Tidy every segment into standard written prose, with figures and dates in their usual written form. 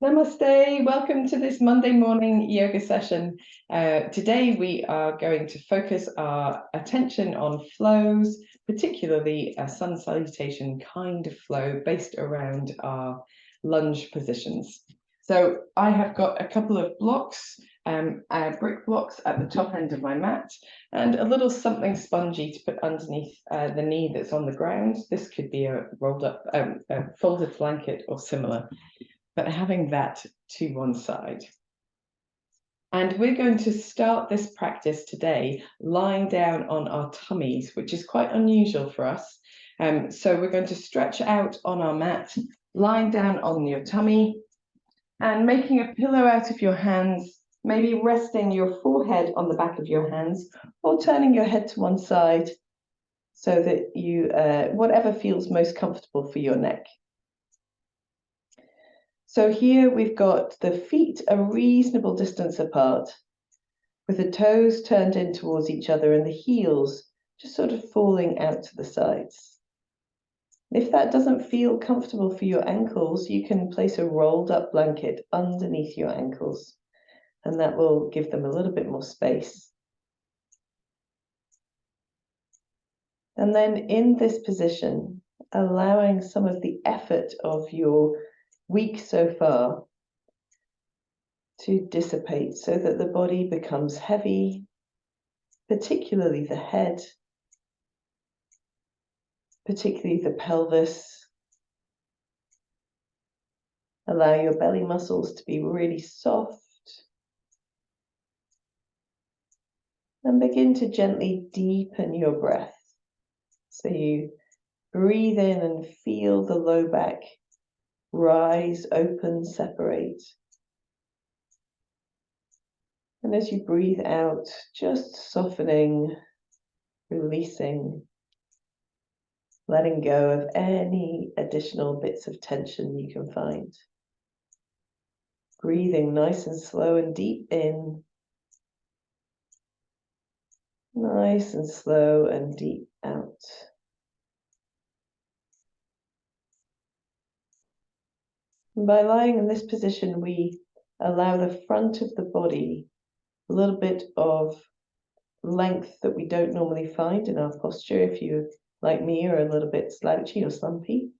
Namaste, welcome to this Monday morning yoga session. Today we are going to focus our attention on flows, particularly a sun salutation kind of flow based around our lunge positions. So I have got a couple of blocks, brick blocks at the top end of my mat, and a little something spongy to put underneath the knee that's on the ground. This could be a rolled up, a folded blanket or similar, but having that to one side. And we're going to start this practice today lying down on our tummies, which is quite unusual for us. So we're going to stretch out on our mat, lying down on your tummy and making a pillow out of your hands, maybe resting your forehead on the back of your hands or turning your head to one side so that you, whatever feels most comfortable for your neck. So here we've got the feet a reasonable distance apart, with the toes turned in towards each other and the heels just sort of falling out to the sides. If that doesn't feel comfortable for your ankles, you can place a rolled up blanket underneath your ankles, and that will give them a little bit more space. And then in this position, allowing some of the effort of your week so far to dissipate so that the body becomes heavy, particularly the head, particularly the pelvis. Allow your belly muscles to be really soft and begin to gently deepen your breath. So you breathe in and feel the low back rise, open, separate. And as you breathe out, just softening, releasing, letting go of any additional bits of tension you can find. Breathing nice and slow and deep in. Nice and slow and deep out. And by lying in this position, we allow the front of the body a little bit of length that we don't normally find in our posture if you, like me, are a little bit slouchy or slumpy.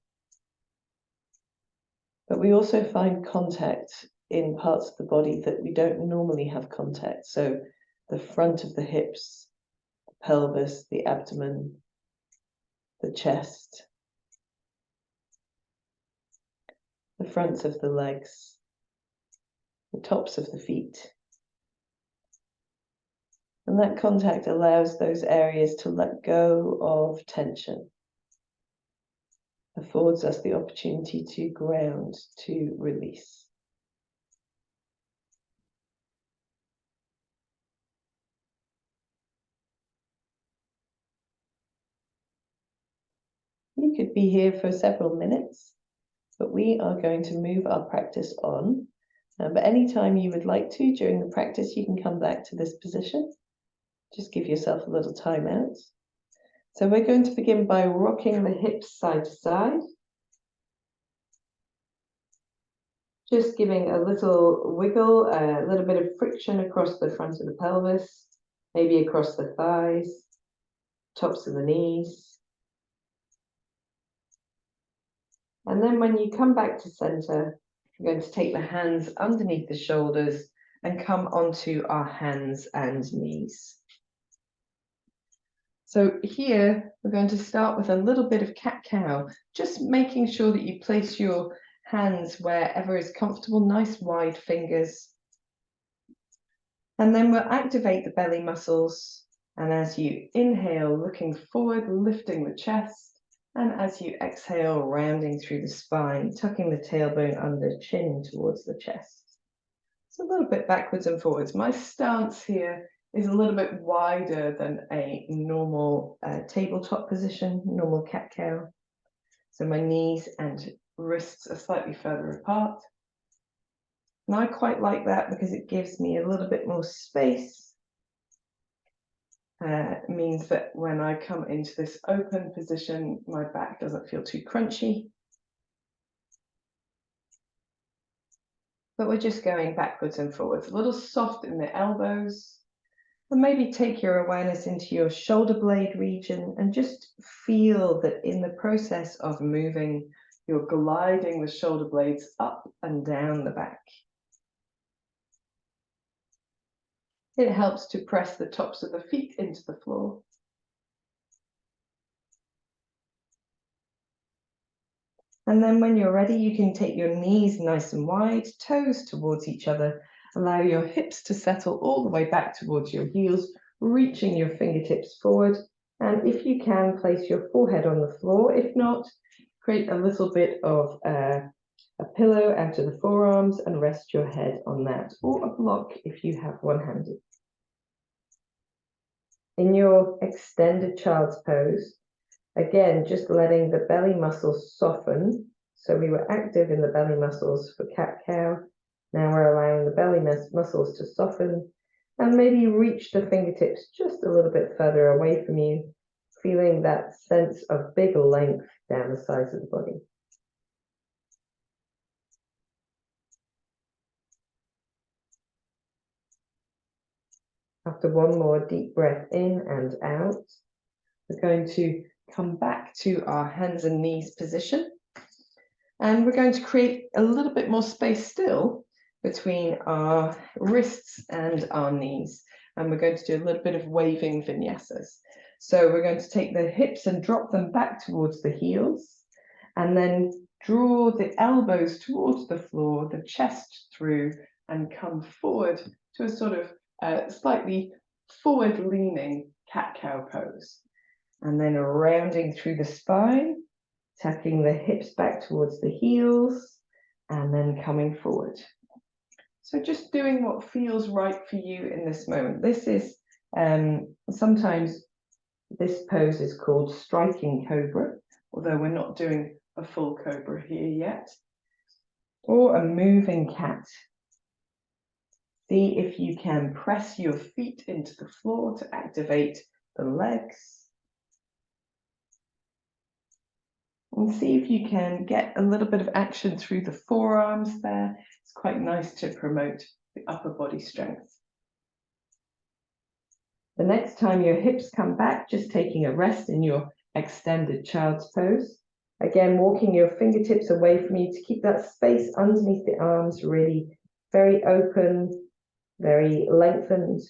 But we also find contact in parts of the body that we don't normally have contact. So the front of the hips, the pelvis, the abdomen, the chest, the fronts of the legs, the tops of the feet. And that contact allows those areas to let go of tension, affords us the opportunity to ground, to release. You could be here for several minutes, but we are going to move our practice on. But anytime you would like to during the practice, you can come back to this position. Just give yourself a little time out. So we're going to begin by rocking the hips side to side. Just giving a little wiggle, a little bit of friction across the front of the pelvis, maybe across the thighs, tops of the knees. And then when you come back to center, we're going to take the hands underneath the shoulders and come onto our hands and knees. So here, we're going to start with a little bit of cat-cow, just making sure that you place your hands wherever is comfortable, nice wide fingers. And then we'll activate the belly muscles. And as you inhale, looking forward, lifting the chest. And as you exhale, rounding through the spine, tucking the tailbone under, chin towards the chest. So a little bit backwards and forwards. My stance here is a little bit wider than a normal tabletop position, normal cat-cow. So my knees and wrists are slightly further apart. And I quite like that because it gives me a little bit more space. It means that when I come into this open position, my back doesn't feel too crunchy. but we're just going backwards and forwards, a little soft in the elbows. And maybe take your awareness into your shoulder blade region and just feel that in the process of moving, you're gliding the shoulder blades up and down the back. It helps to press the tops of the feet into the floor. And then when you're ready, you can take your knees nice and wide, toes towards each other. Allow your hips to settle all the way back towards your heels, reaching your fingertips forward. And if you can, place your forehead on the floor. If not, create a little bit of a pillow out of the forearms and rest your head on that, or a block if you have one-handed. In your extended child's pose, again, just letting the belly muscles soften. So we were active in the belly muscles for cat-cow. Now we're allowing the belly muscles to soften, and maybe reach the fingertips just a little bit further away from you, feeling that sense of big length down the sides of the body. After one more deep breath in and out, we're going to come back to our hands and knees position. And we're going to create a little bit more space still between our wrists and our knees. And we're going to do a little bit of waving vinyasas. So we're going to take the hips and drop them back towards the heels, and then draw the elbows towards the floor, the chest through, and come forward to a sort of slightly forward-leaning cat-cow pose. And then rounding through the spine, tucking the hips back towards the heels, and then coming forward. So just doing what feels right for you in this moment. This is, sometimes this pose is called striking cobra, although we're not doing a full cobra here yet, or a moving cat. See if you can press your feet into the floor to activate the legs. And see if you can get a little bit of action through the forearms there. It's quite nice to promote the upper body strength. The next time your hips come back, just taking a rest in your extended child's pose. Again, walking your fingertips away from you to keep that space underneath the arms really very open, very lengthened,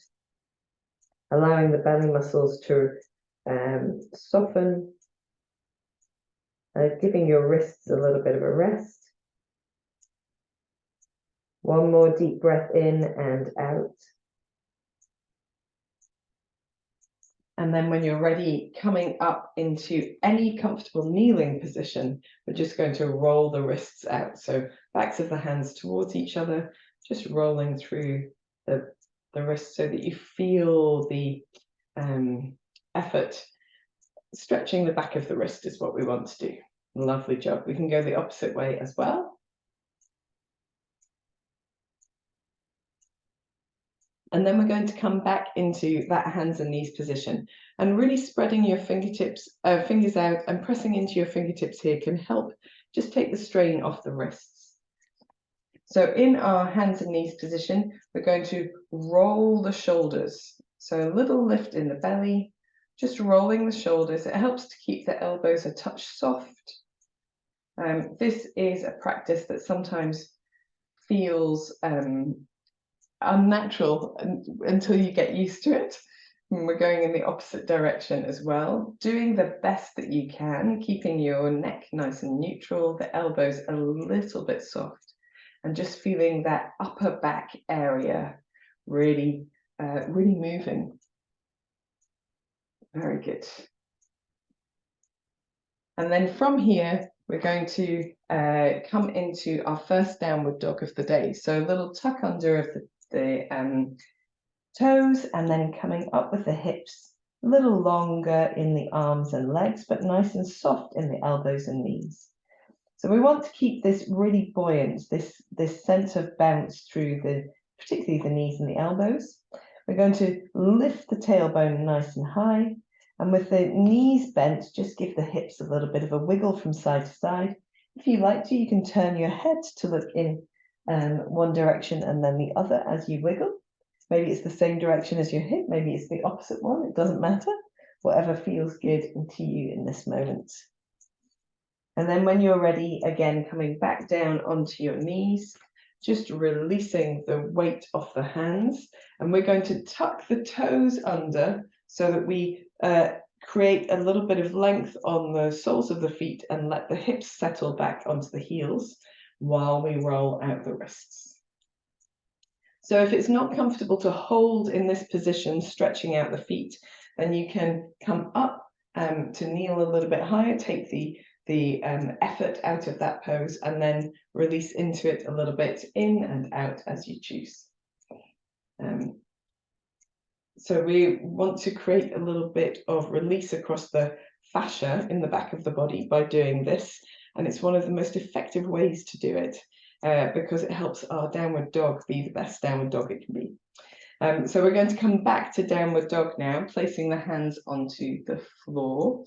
allowing the belly muscles to soften, giving your wrists a little bit of a rest. One more deep breath in and out. And then when you're ready, coming up into any comfortable kneeling position, we're just going to roll the wrists out. So backs of the hands towards each other, just rolling through the wrists so that you feel the effort. Stretching the back of the wrist is what we want to do. Lovely job. We can go the opposite way as well. And then we're going to come back into that hands and knees position, and really spreading your fingertips, fingers out and pressing into your fingertips here can help just take the strain off the wrists. So in our hands and knees position, we're going to roll the shoulders. So a little lift in the belly, just rolling the shoulders. It helps to keep the elbows a touch soft. This is a practice that sometimes feels unnatural until you get used to it. And we're going in the opposite direction as well, doing the best that you can, keeping your neck nice and neutral, the elbows a little bit soft, and just feeling that upper back area really, really moving. Very good. And then from here, we're going to come into our first downward dog of the day. So a little tuck under of the toes, and then coming up with the hips, a little longer in the arms and legs, but nice and soft in the elbows and knees. So we want to keep this really buoyant, this sense of bounce through particularly the knees and the elbows. We're going to lift the tailbone nice and high, and with the knees bent, just give the hips a little bit of a wiggle from side to side. If you like to, you can turn your head to look in one direction and then the other as you wiggle. Maybe it's the same direction as your hip, maybe it's the opposite one, it doesn't matter. Whatever feels good to you in this moment. And then when you're ready, again, coming back down onto your knees, just releasing the weight off the hands. And we're going to tuck the toes under so that we create a little bit of length on the soles of the feet and let the hips settle back onto the heels while we roll out the wrists. So if it's not comfortable to hold in this position, stretching out the feet, then you can come up to kneel a little bit higher, take the effort out of that pose and then release into it a little bit in and out as you choose. So we want to create a little bit of release across the fascia in the back of the body by doing this, and it's one of the most effective ways to do it because it helps our downward dog be the best downward dog it can be. So we're going to come back to downward dog now, placing the hands onto the floor,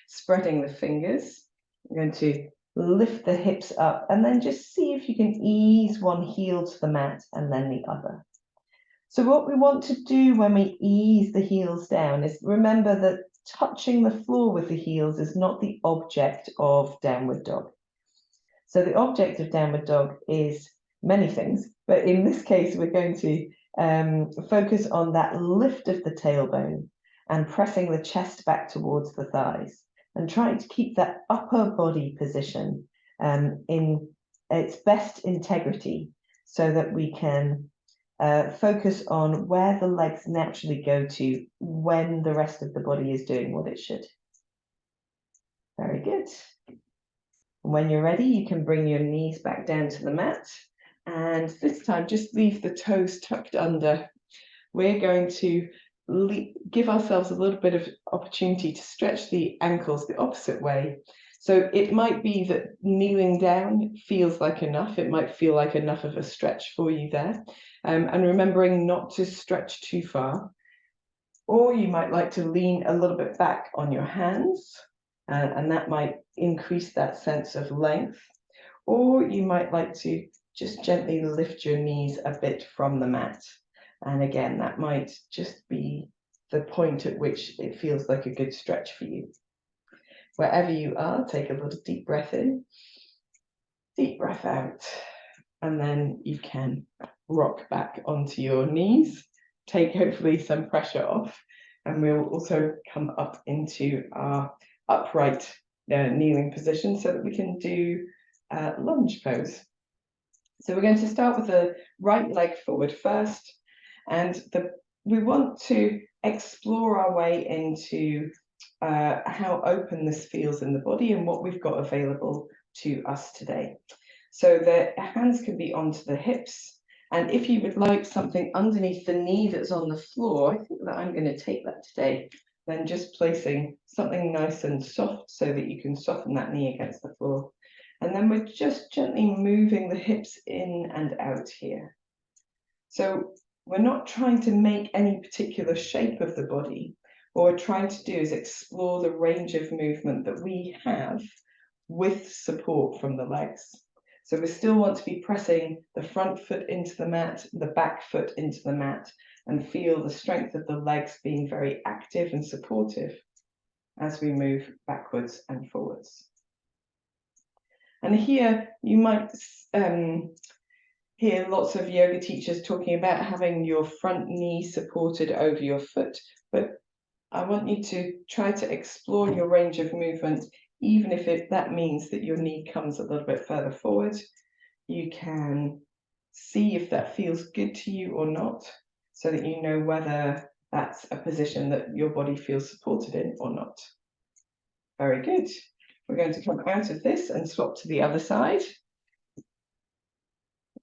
spreading the fingers. We're going to lift the hips up and then just see if you can ease one heel to the mat and then the other. So what we want to do when we ease the heels down is remember that touching the floor with the heels is not the object of downward dog. So the object of downward dog is many things, but in this case, we're going to focus on that lift of the tailbone and pressing the chest back towards the thighs and trying to keep that upper body position in its best integrity so that we can focus on where the legs naturally go to when the rest of the body is doing what it should. Very good. When you're ready, you can bring your knees back down to the mat. And this time, just leave the toes tucked under. We're going to give ourselves a little bit of opportunity to stretch the ankles the opposite way. So it might be that kneeling down feels like enough. It might feel like enough of a stretch for you there. And remembering not to stretch too far. Or you might like to lean a little bit back on your hands, and that might increase that sense of length. Or you might like to just gently lift your knees a bit from the mat. And again, that might just be the point at which it feels like a good stretch for you. Wherever you are, take a little deep breath in, deep breath out, and then you can rock back onto your knees, take hopefully some pressure off, and we'll also come up into our upright kneeling position so that we can do lunge pose. So we're going to start with the right leg forward first, and we want to explore our way into how open this feels in the body and what we've got available to us today. So the hands can be onto the hips, and if you would like something underneath the knee that's on the floor, I think that I'm going to take that today, then just placing something nice and soft so that you can soften that knee against the floor. And then we're just gently moving the hips in and out here. So we're not trying to make any particular shape of the body. What we're trying to do is explore the range of movement that we have with support from the legs. So we still want to be pressing the front foot into the mat, the back foot into the mat, and feel the strength of the legs being very active and supportive as we move backwards and forwards. And here you might hear lots of yoga teachers talking about having your front knee supported over your foot, but I want you to try to explore your range of movement, even if that means that your knee comes a little bit further forward. You can see if that feels good to you or not, so that you know whether that's a position that your body feels supported in or not. Very good. We're going to come out of this and swap to the other side.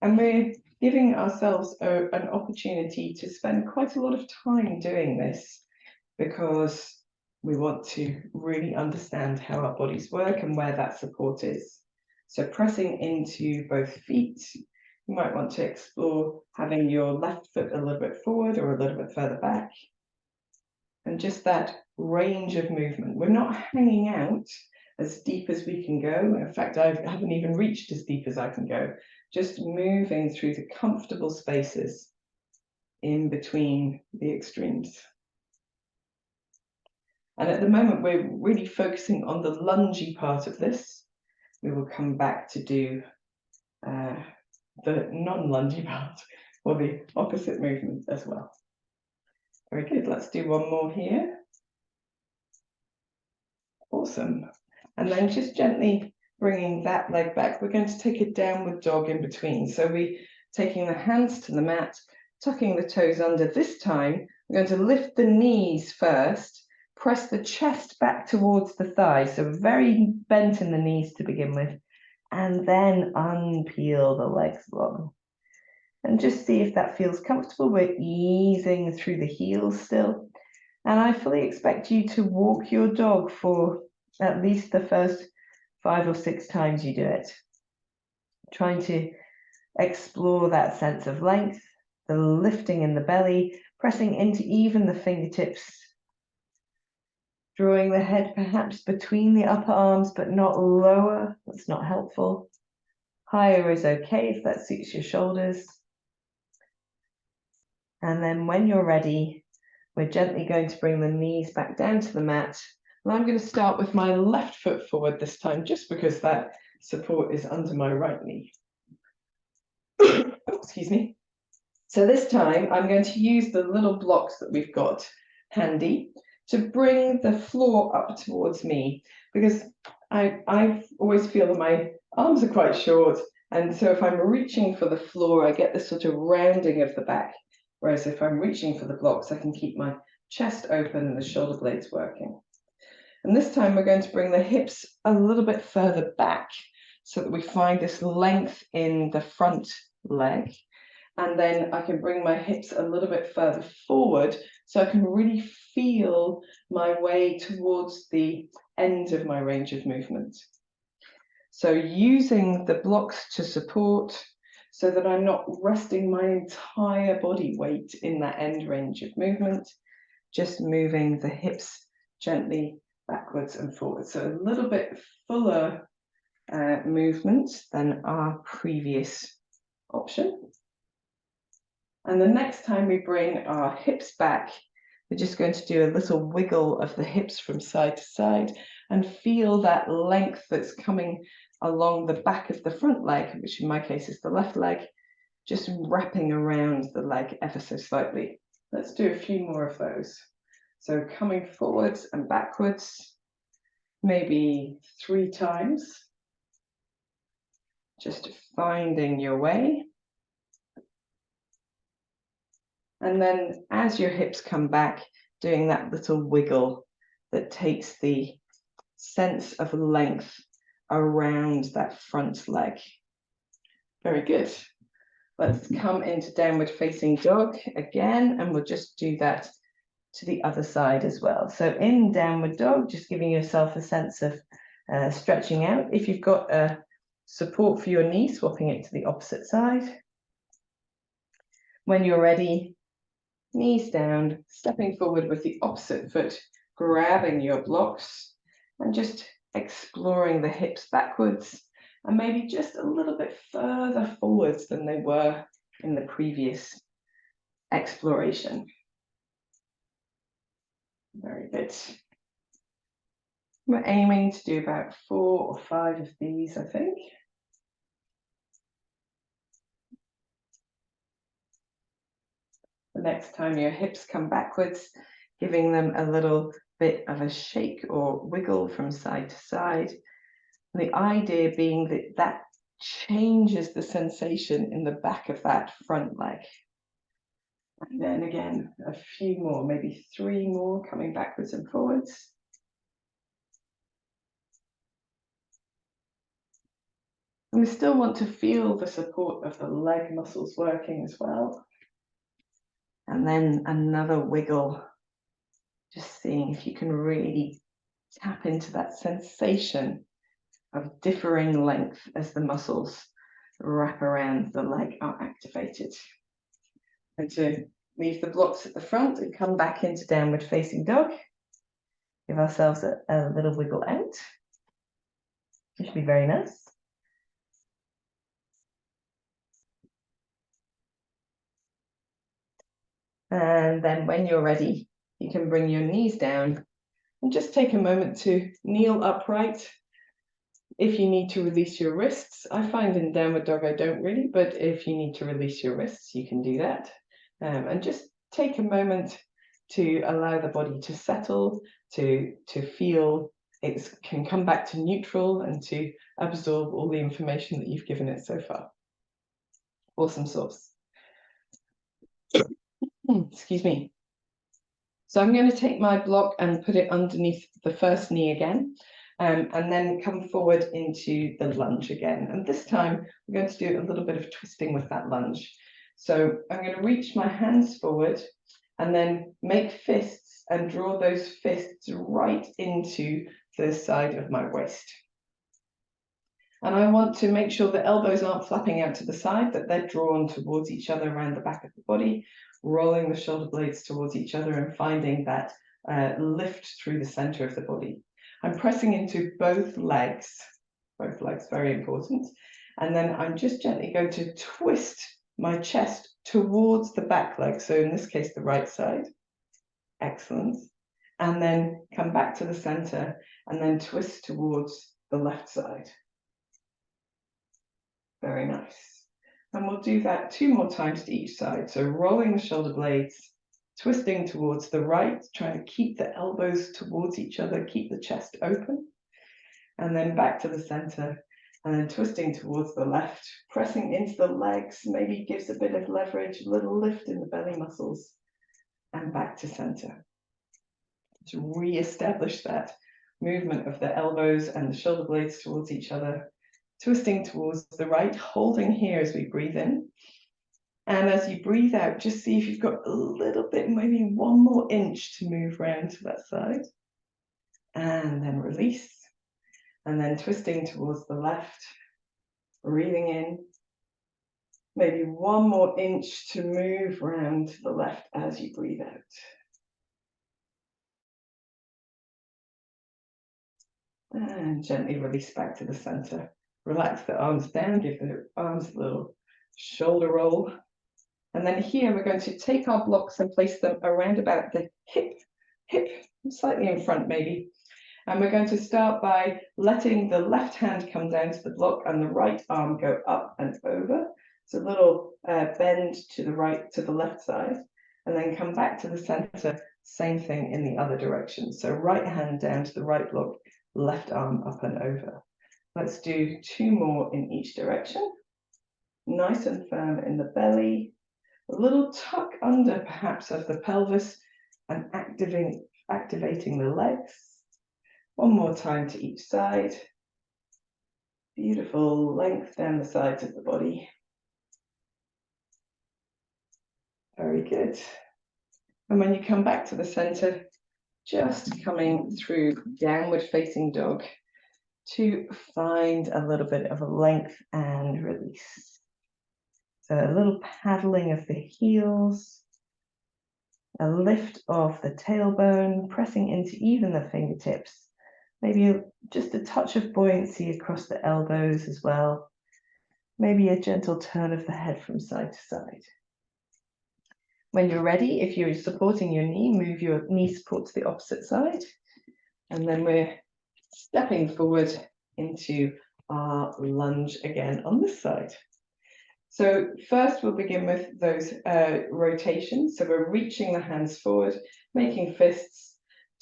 And we're giving ourselves an opportunity to spend quite a lot of time doing this, because we want to really understand how our bodies work and where that support is. So pressing into both feet, you might want to explore having your left foot a little bit forward or a little bit further back. And just that range of movement. We're not hanging out as deep as we can go. In fact, I haven't even reached as deep as I can go. just moving through the comfortable spaces in between the extremes. And at the moment, we're really focusing on the lungy part of this. We will come back to do the non-lungy part, or the opposite movement as well. Very good. Let's do one more here. Awesome. And then just gently bringing that leg back. We're going to take a downward dog in between. So we're taking the hands to the mat, tucking the toes under. This time, we're going to lift the knees first, press the chest back towards the thighs. So very bent in the knees to begin with, and then unpeel the legs long. And just see if that feels comfortable. We're easing through the heels still. And I fully expect you to walk your dog for at least the first 5 or 6 times you do it. Trying to explore that sense of length, the lifting in the belly, pressing into even the fingertips, drawing the head perhaps between the upper arms, but not lower. That's not helpful. Higher is okay if that suits your shoulders. And then when you're ready, we're gently going to bring the knees back down to the mat. And I'm going to start with my left foot forward this time, just because that support is under my right knee. Excuse me. So this time I'm going to use the little blocks that we've got handy to bring the floor up towards me, because I always feel that my arms are quite short. And so if I'm reaching for the floor, I get this sort of rounding of the back. Whereas if I'm reaching for the blocks, I can keep my chest open and the shoulder blades working. And this time we're going to bring the hips a little bit further back so that we find this length in the front leg. And then I can bring my hips a little bit further forward so I can really feel my way towards the end of my range of movement. So using the blocks to support, so that I'm not resting my entire body weight in that end range of movement, just moving the hips gently backwards and forwards. So a little bit fuller movement than our previous option. And the next time we bring our hips back, we're just going to do a little wiggle of the hips from side to side and feel that length that's coming along the back of the front leg, which in my case is the left leg, just wrapping around the leg ever so slightly. Let's do a few more of those. So coming forwards and backwards, maybe 3 times. Just finding your way. And then as your hips come back, doing that little wiggle that takes the sense of length around that front leg. Very good. Let's come into downward facing dog again, and we'll just do that to the other side as well. So in downward dog, just giving yourself a sense of stretching out. If you've got support for your knee, swapping it to the opposite side. When you're ready, knees down, stepping forward with the opposite foot, grabbing your blocks, and just exploring the hips backwards, and maybe just a little bit further forwards than they were in the previous exploration. Very good. We're aiming to do about 4 or 5 of these, I think. The next time your hips come backwards, giving them a little bit of a shake or wiggle from side to side. And the idea being that that changes the sensation in the back of that front leg. And then again, a few more, maybe 3 more, coming backwards and forwards. And we still want to feel the support of the leg muscles working as well. And then another wiggle, just seeing if you can really tap into that sensation of differing length as the muscles wrap around the leg are activated. And to leave the blocks at the front and come back into downward facing dog. Give ourselves a little wiggle out. It should be very nice. And then when you're ready, you can bring your knees down and just take a moment to kneel upright. If you need to release your wrists, I find in downward dog I don't really, but if you need to release your wrists, you can do that. And just take a moment to allow the body to settle, to feel it can come back to neutral and to absorb all the information that you've given it so far. Awesome sauce. Excuse me. So I'm going to take my block and put it underneath the first knee again, and then come forward into the lunge again. And this time we're going to do a little bit of twisting with that lunge. So I'm going to reach my hands forward and then make fists and draw those fists right into the side of my waist. And I want to make sure the elbows aren't flapping out to the side, that they're drawn towards each other around the back of the body, rolling the shoulder blades towards each other and finding that lift through the center of the body. I'm pressing into both legs, very important. And then I'm just gently going to twist my chest towards the back leg. So in this case, the right side. Excellent. And then come back to the center and then twist towards the left side. Very nice. And we'll do that 2 more times to each side. So rolling the shoulder blades, twisting towards the right, trying to keep the elbows towards each other, keep the chest open. And then back to the center, and then twisting towards the left, pressing into the legs, maybe gives a bit of leverage, a little lift in the belly muscles, and back to center. To re-establish that movement of the elbows and the shoulder blades towards each other, twisting towards the right, holding here as we breathe in. And as you breathe out, just see if you've got a little bit, maybe 1 more inch to move around to that side. And then release. And then twisting towards the left, breathing in. Maybe 1 more inch to move around to the left as you breathe out. And gently release back to the center. Relax the arms down, give the arms a little shoulder roll. And then here we're going to take our blocks and place them around about the hip, slightly in front maybe. And we're going to start by letting the left hand come down to the block and the right arm go up and over. So a little bend to the right, to the left side, and then come back to the center, same thing in the other direction. So right hand down to the right block, left arm up and over. Let's do 2 more in each direction. Nice and firm in the belly. A little tuck under perhaps of the pelvis and activating the legs. 1 more time to each side. Beautiful length down the sides of the body. Very good. And when you come back to the center, just coming through downward facing dog to find a little bit of a length and release. So a little paddling of the heels, a lift of the tailbone, pressing into even the fingertips. Maybe just a touch of buoyancy across the elbows as well. Maybe a gentle turn of the head from side to side. When you're ready, if you're supporting your knee, move your knee support to the opposite side. And then we're stepping forward into our lunge again on this side. So first we'll begin with those rotations. So we're reaching the hands forward, making fists,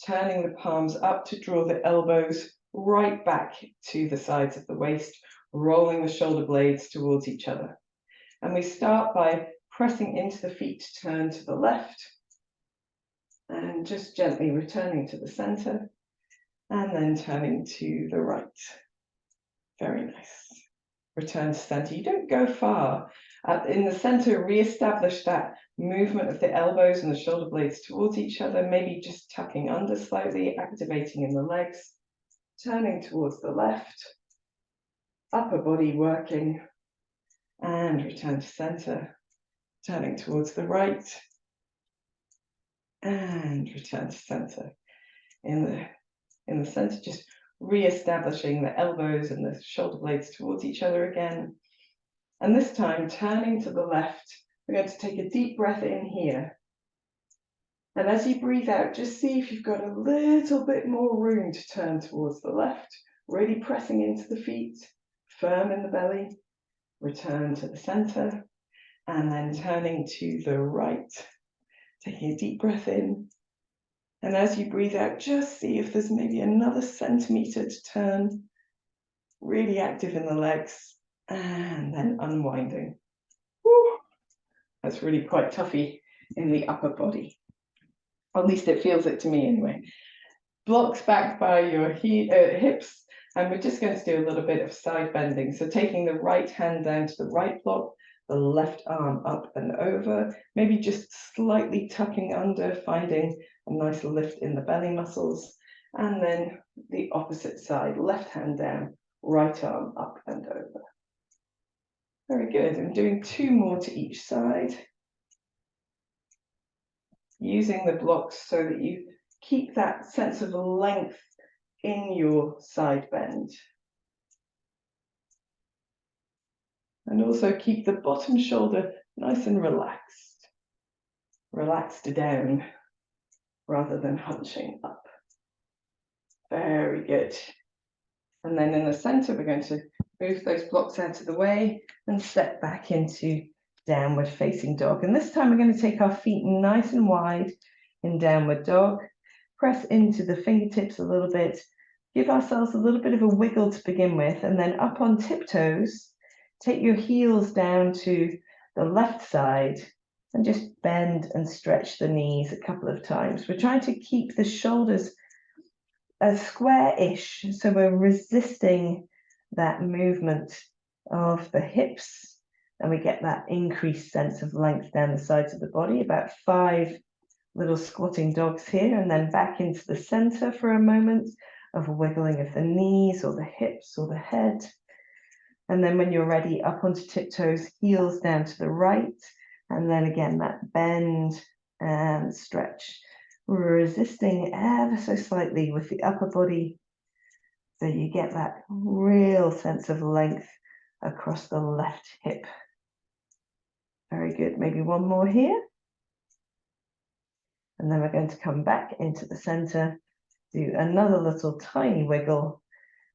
turning the palms up to draw the elbows right back to the sides of the waist, rolling the shoulder blades towards each other. And we start by pressing into the feet to turn to the left, and just gently returning to the center, and then turning to the right. Very nice. Return to center. You don't go far. In the center, re-establish that movement of the elbows and the shoulder blades towards each other, maybe just tucking under slightly, activating in the legs, turning towards the left, upper body working, and return to center, turning towards the right, and return to center. In the center, just re-establishing the elbows and the shoulder blades towards each other again. And this time, turning to the left, we're going to take a deep breath in here. And as you breathe out, just see if you've got a little bit more room to turn towards the left, really pressing into the feet, firm in the belly, return to the center, and then turning to the right, taking a deep breath in. And as you breathe out, just see if there's maybe another centimeter to turn, really active in the legs, and then unwinding. Woo. That's really quite toughy in the upper body. At least it feels it to me anyway. Blocks back by your hips, and we're just going to do a little bit of side bending. So taking the right hand down to the right block, the left arm up and over, maybe just slightly tucking under, finding a nice lift in the belly muscles, and then the opposite side, left hand down, right arm up and over. Very good. I'm doing 2 more to each side. Using the blocks so that you keep that sense of length in your side bend. And also keep the bottom shoulder nice and relaxed. Relaxed down rather than hunching up. Very good. And then in the center, we're going to move those blocks out of the way and step back into downward facing dog. And this time we're going to take our feet nice and wide in downward dog. Press into the fingertips a little bit. Give ourselves a little bit of a wiggle to begin with, and then up on tiptoes, take your heels down to the left side and just bend and stretch the knees a couple of times. We're trying to keep the shoulders square-ish, so we're resisting that movement of the hips, and we get that increased sense of length down the sides of the body. About 5 little squatting dogs here, and then back into the center for a moment of wiggling of the knees or the hips or the head. And then when you're ready, up onto tiptoes, heels down to the right, and then again that bend and stretch, resisting ever so slightly with the upper body, so you get that real sense of length across the left hip. Very good. Maybe 1 more here. And then we're going to come back into the center, do another little tiny wiggle,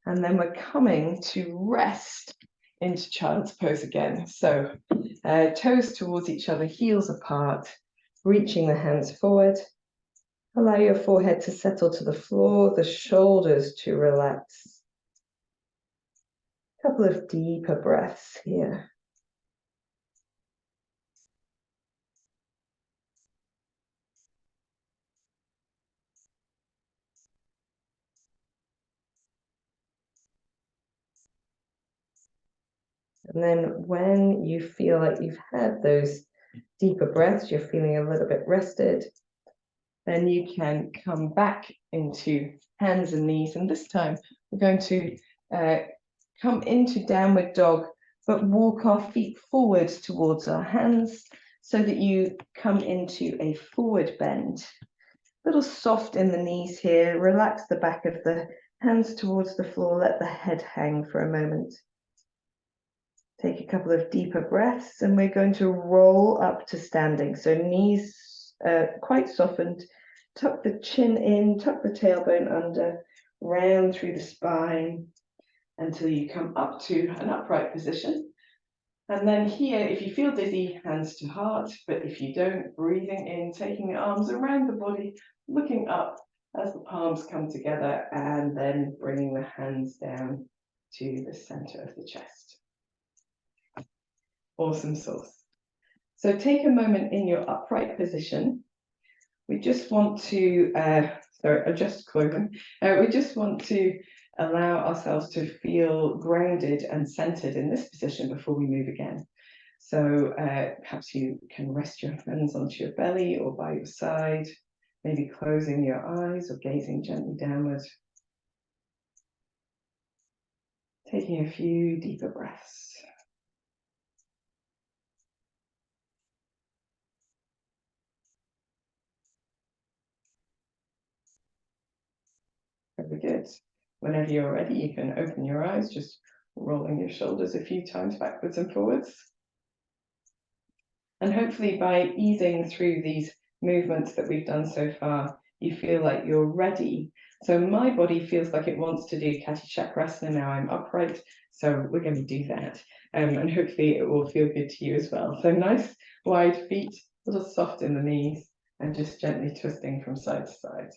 and then we're coming to rest into child's pose again. So toes towards each other, heels apart, reaching the hands forward. Allow your forehead to settle to the floor, the shoulders to relax. A couple of deeper breaths here. And then when you feel like you've had those deeper breaths, you're feeling a little bit rested, then you can come back into hands and knees. And this time we're going to come into downward dog, but walk our feet forward towards our hands so that you come into a forward bend. A little soft in the knees here. Relax the back of the hands towards the floor. Let the head hang for a moment. Take a couple of deeper breaths, and we're going to roll up to standing. So knees quite softened. Tuck the chin in, tuck the tailbone under, round through the spine until you come up to an upright position. And then here, if you feel dizzy, hands to heart, but if you don't, breathing in, taking the arms around the body, looking up as the palms come together, and then bringing the hands down to the center of the chest. Awesome sauce. So take a moment in your upright position. We just want to, adjust clothing. We just want to allow ourselves to feel grounded and centered in this position before we move again. So perhaps you can rest your hands onto your belly or by your side, maybe closing your eyes or gazing gently downward. Taking a few deeper breaths. Very good. Whenever you're ready, you can open your eyes, just rolling your shoulders a few times backwards and forwards. And hopefully by easing through these movements that we've done so far, you feel like you're ready. So my body feels like it wants to do Kati Chakrasana now. I'm upright, so we're going to do that. And hopefully it will feel good to you as well. So nice wide feet, a little soft in the knees, and just gently twisting from side to side.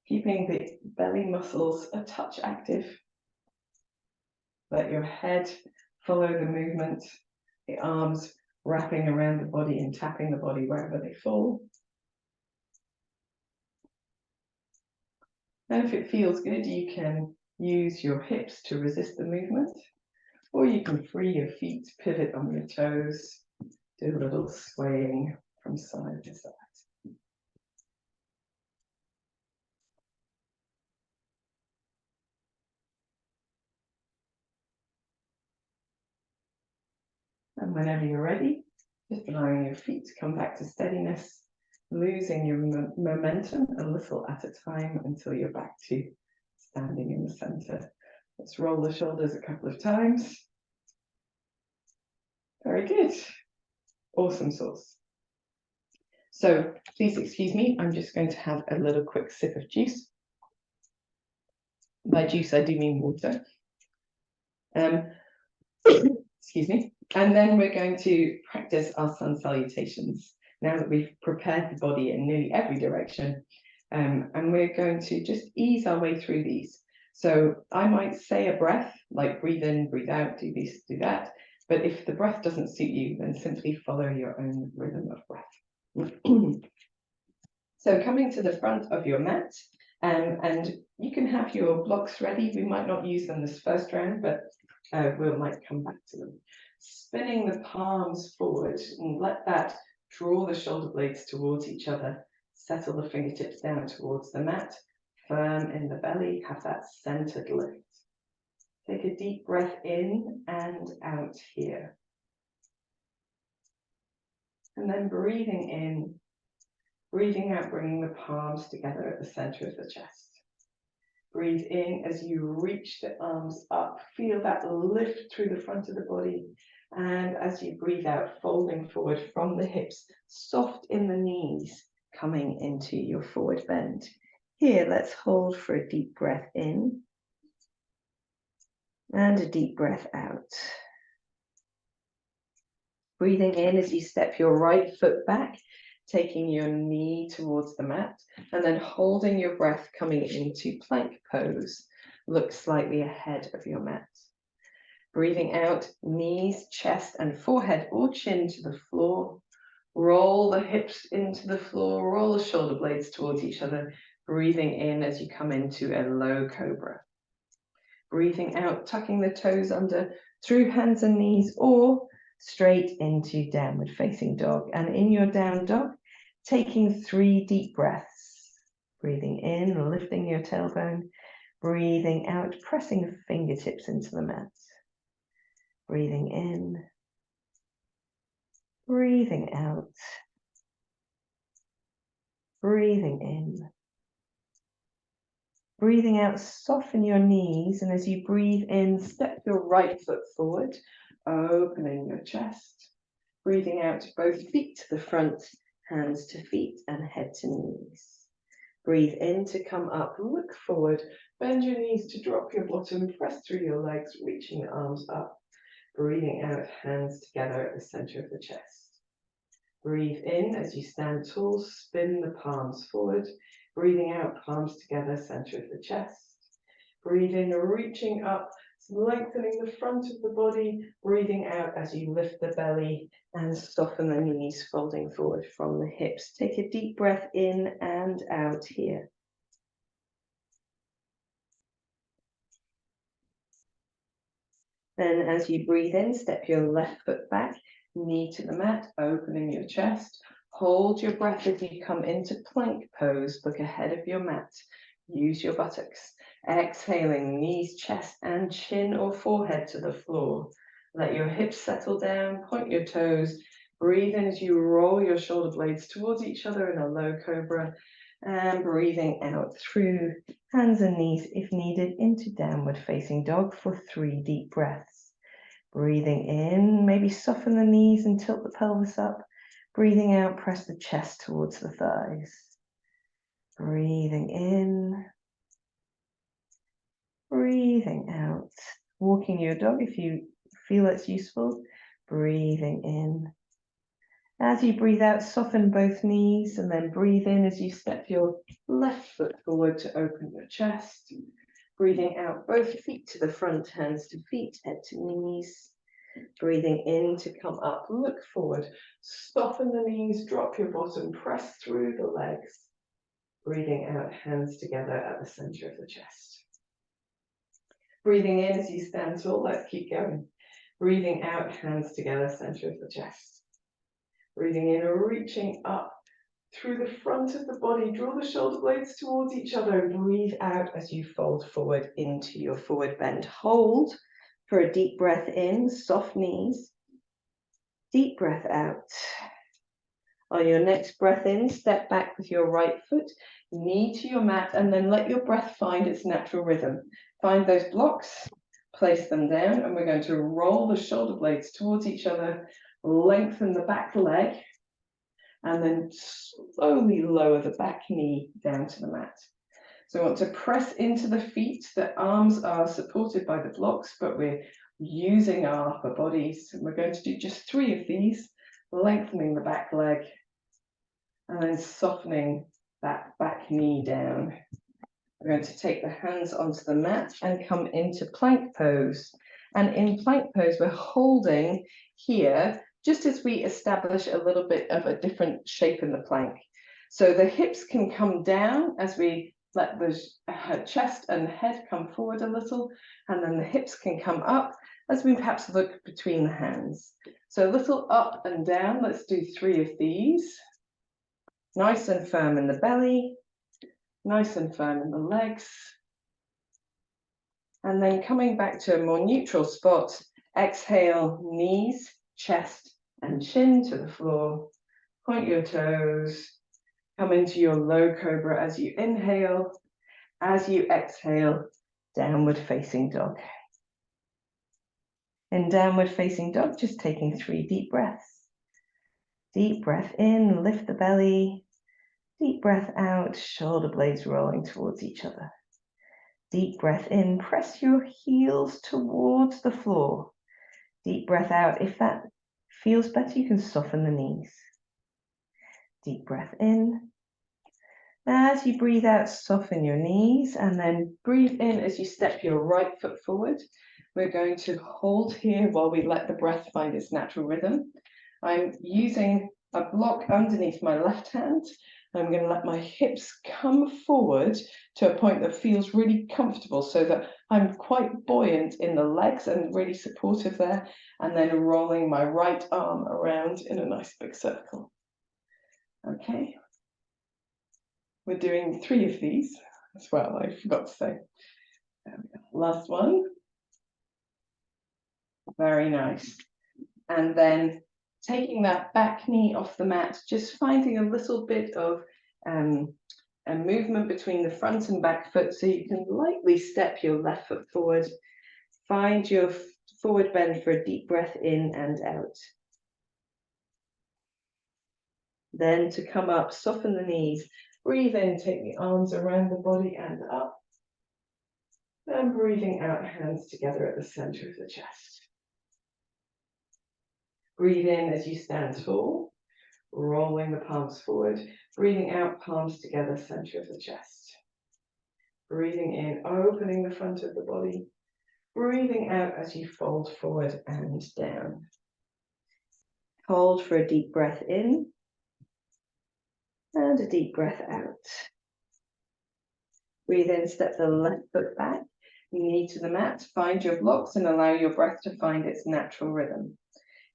Keeping the belly muscles a touch active. Let your head follow the movement, the arms wrapping around the body and tapping the body wherever they fall. And if it feels good, you can use your hips to resist the movement, or you can free your feet, pivot on your toes, do a little swaying from side to side. And whenever you're ready, just allowing your feet to come back to steadiness, losing your momentum a little at a time until you're back to standing in the center. Let's roll the shoulders a couple of times. Very good. Awesome sauce. So please excuse me, I'm just going to have a little quick sip of juice. By juice, I do mean water. Excuse me. And then we're going to practice our sun salutations now that we've prepared the body in nearly every direction. And we're going to just ease our way through these. So I might say a breath, like breathe in, breathe out, do this, do that. But if the breath doesn't suit you, then simply follow your own rhythm of breath. So coming to the front of your mat, and you can have your blocks ready. We might not use them this first round, but we might come back to them. Spinning the palms forward and let that draw the shoulder blades towards each other. Settle the fingertips down towards the mat, firm in the belly, have that centered lift. Take a deep breath in and out here. And then breathing in, breathing out, bringing the palms together at the center of the chest. Breathe in as you reach the arms up. Feel that lift through the front of the body. And as you breathe out, folding forward from the hips, soft in the knees, coming into your forward bend. Here, let's hold for a deep breath in and a deep breath out. Breathing in as you step your right foot back, taking your knee towards the mat, and then holding your breath coming into plank pose. Look slightly ahead of your mat. Breathing out, knees, chest, and forehead or chin to the floor. Roll the hips into the floor, roll the shoulder blades towards each other. Breathing in as you come into a low cobra. Breathing out, tucking the toes under through hands and knees or straight into downward facing dog. And in your down dog, taking 3 deep breaths. Breathing in, lifting your tailbone. Breathing out, pressing the fingertips into the mat. Breathing in. Breathing out. Breathing in. Breathing out, soften your knees. And as you breathe in, step your right foot forward, opening your chest. Breathing out, both feet to the front, hands to feet, and head to knees. Breathe in to come up, look forward, bend your knees to drop your bottom, press through your legs, reaching the arms up. Breathing out, hands together at the center of the chest. Breathe in as you stand tall, spin the palms forward. Breathing out, palms together, center of the chest. Breathe in, reaching up, lengthening the front of the body. Breathing out as you lift the belly and soften the knees, folding forward from the hips. Take a deep breath in and out here. Then as you breathe in, step your left foot back, knee to the mat, opening your chest. Hold your breath as you come into plank pose. Look ahead of your mat. Use your buttocks. Exhaling, knees, chest, and chin or forehead to the floor. Let your hips settle down, point your toes. Breathe in as you roll your shoulder blades towards each other in a low cobra. And breathing out through hands and knees, if needed, into downward facing dog for 3 deep breaths. Breathing in, maybe soften the knees and tilt the pelvis up. Breathing out, press the chest towards the thighs. Breathing in. Breathing out. Walking your dog if you feel it's useful. Breathing in. As you breathe out, soften both knees and then breathe in as you step your left foot forward to open your chest. Breathing out, both feet to the front, hands to feet, head to knees. Breathing in to come up, look forward, soften the knees, drop your bottom, press through the legs. Breathing out, hands together at the center of the chest. Breathing in as you stand tall, let's keep going. Breathing out, hands together, center of the chest. Breathing in, reaching up through the front of the body, draw the shoulder blades towards each other. Breathe out as you fold forward into your forward bend. Hold for a deep breath in, soft knees. Deep breath out. On your next breath in, step back with your right foot, knee to your mat, and then let your breath find its natural rhythm. Find those blocks, place them down, and we're going to roll the shoulder blades towards each other, lengthen the back leg, and then slowly lower the back knee down to the mat. So we want to press into the feet. The arms are supported by the blocks, but we're using our upper bodies. And we're going to do just 3 of these, lengthening the back leg, and then softening that back knee down. We're going to take the hands onto the mat and come into plank pose. And in plank pose, we're holding here just as we establish a little bit of a different shape in the plank. So the hips can come down as we let the chest and head come forward a little, and then the hips can come up as we perhaps look between the hands. So a little up and down. Let's do 3 of these. Nice and firm in the belly, nice and firm in the legs. And then coming back to a more neutral spot, exhale, knees, chest, and chin to the floor. Point your toes. Come into your low cobra as you inhale. As you exhale, downward facing dog. In downward facing dog, just taking 3 deep breaths. Deep breath in, lift the belly. Deep breath out, shoulder blades rolling towards each other. Deep breath in, press your heels towards the floor. Deep breath out. If that feels better, you can soften the knees. Deep breath in. As you breathe out, soften your knees, and then breathe in as you step your right foot forward. We're going to hold here while we let the breath find its natural rhythm. I'm using a block underneath my left hand. I'm going to let my hips come forward to a point that feels really comfortable so that I'm quite buoyant in the legs and really supportive there, and then rolling my right arm around in a nice big circle. Okay. We're doing 3 of these as well, I forgot to say. There we go. Last one. Very nice. And then taking that back knee off the mat, just finding a little bit of a movement between the front and back foot so you can lightly step your left foot forward. Find your forward bend for a deep breath in and out. Then to come up, soften the knees. Breathe in, take the arms around the body and up. And breathing out, hands together at the center of the chest. Breathe in as you stand tall, rolling the palms forward. Breathing out, palms together, center of the chest. Breathing in, opening the front of the body. Breathing out as you fold forward and down. Hold for a deep breath in. And a deep breath out. Breathe in, step the left foot back, knee to the mat, find your blocks and allow your breath to find its natural rhythm.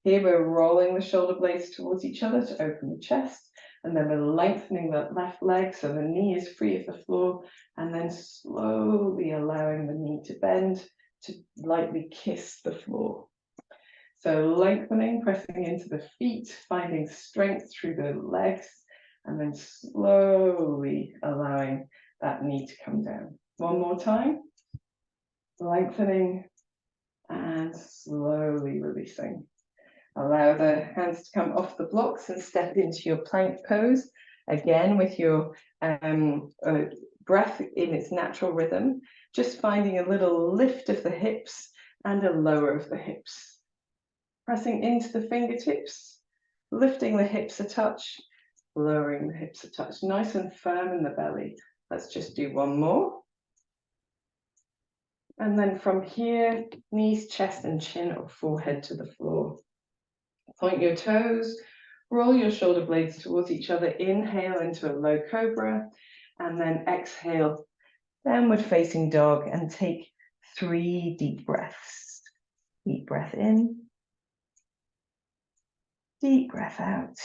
Here we're rolling the shoulder blades towards each other to open the chest, and then we're lengthening the left leg so the knee is free of the floor, and then slowly allowing the knee to bend to lightly kiss the floor. So lengthening, pressing into the feet, finding strength through the legs, and then slowly allowing that knee to come down. One more time. Lengthening and slowly releasing. Allow the hands to come off the blocks and step into your plank pose, again with your breath in its natural rhythm, just finding a little lift of the hips and a lower of the hips. Pressing into the fingertips, lifting the hips a touch, lowering the hips a touch, nice and firm in the belly. Let's just do one more. And then from here, knees, chest and chin or forehead to the floor. Point your toes, roll your shoulder blades towards each other, inhale into a low cobra, and then exhale, downward facing dog, and take 3 deep breaths. Deep breath in, deep breath out.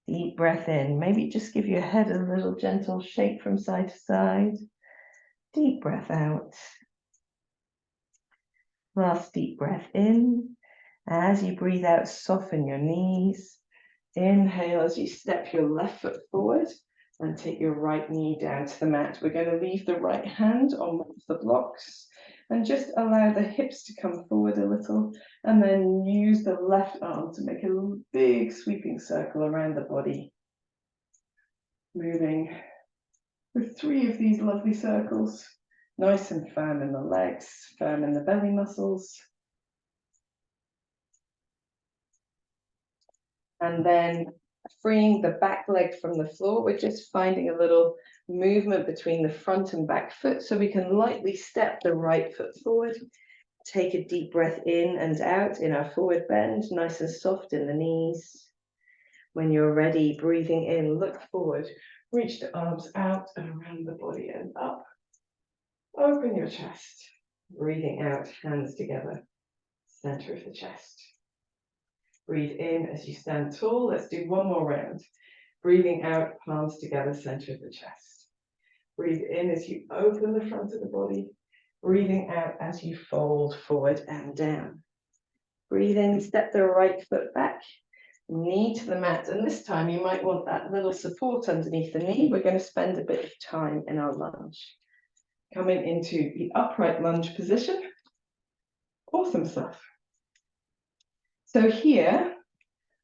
Deep breath in, maybe just give your head a little gentle shake from side to side. Deep breath out. Last deep breath in. As you breathe out, soften your knees. Inhale as you step your left foot forward and take your right knee down to the mat. We're going to leave the right hand on one of the blocks and just allow the hips to come forward a little, and then use the left arm to make a big sweeping circle around the body. Moving with 3 of these lovely circles, nice and firm in the legs, firm in the belly muscles. And then freeing the back leg from the floor, we're just finding a little movement between the front and back foot, so we can lightly step the right foot forward. Take a deep breath in and out in our forward bend, nice and soft in the knees. When you're ready, breathing in, look forward, reach the arms out and around the body and up. Open your chest. Breathing out, hands together, center of the chest. Breathe in as you stand tall. Let's do one more round. Breathing out, palms together, center of the chest. Breathe in as you open the front of the body. Breathing out as you fold forward and down. Breathe in, step the right foot back, knee to the mat. And this time you might want that little support underneath the knee. We're going to spend a bit of time in our lunge. Coming into the upright lunge position. Awesome stuff. So here,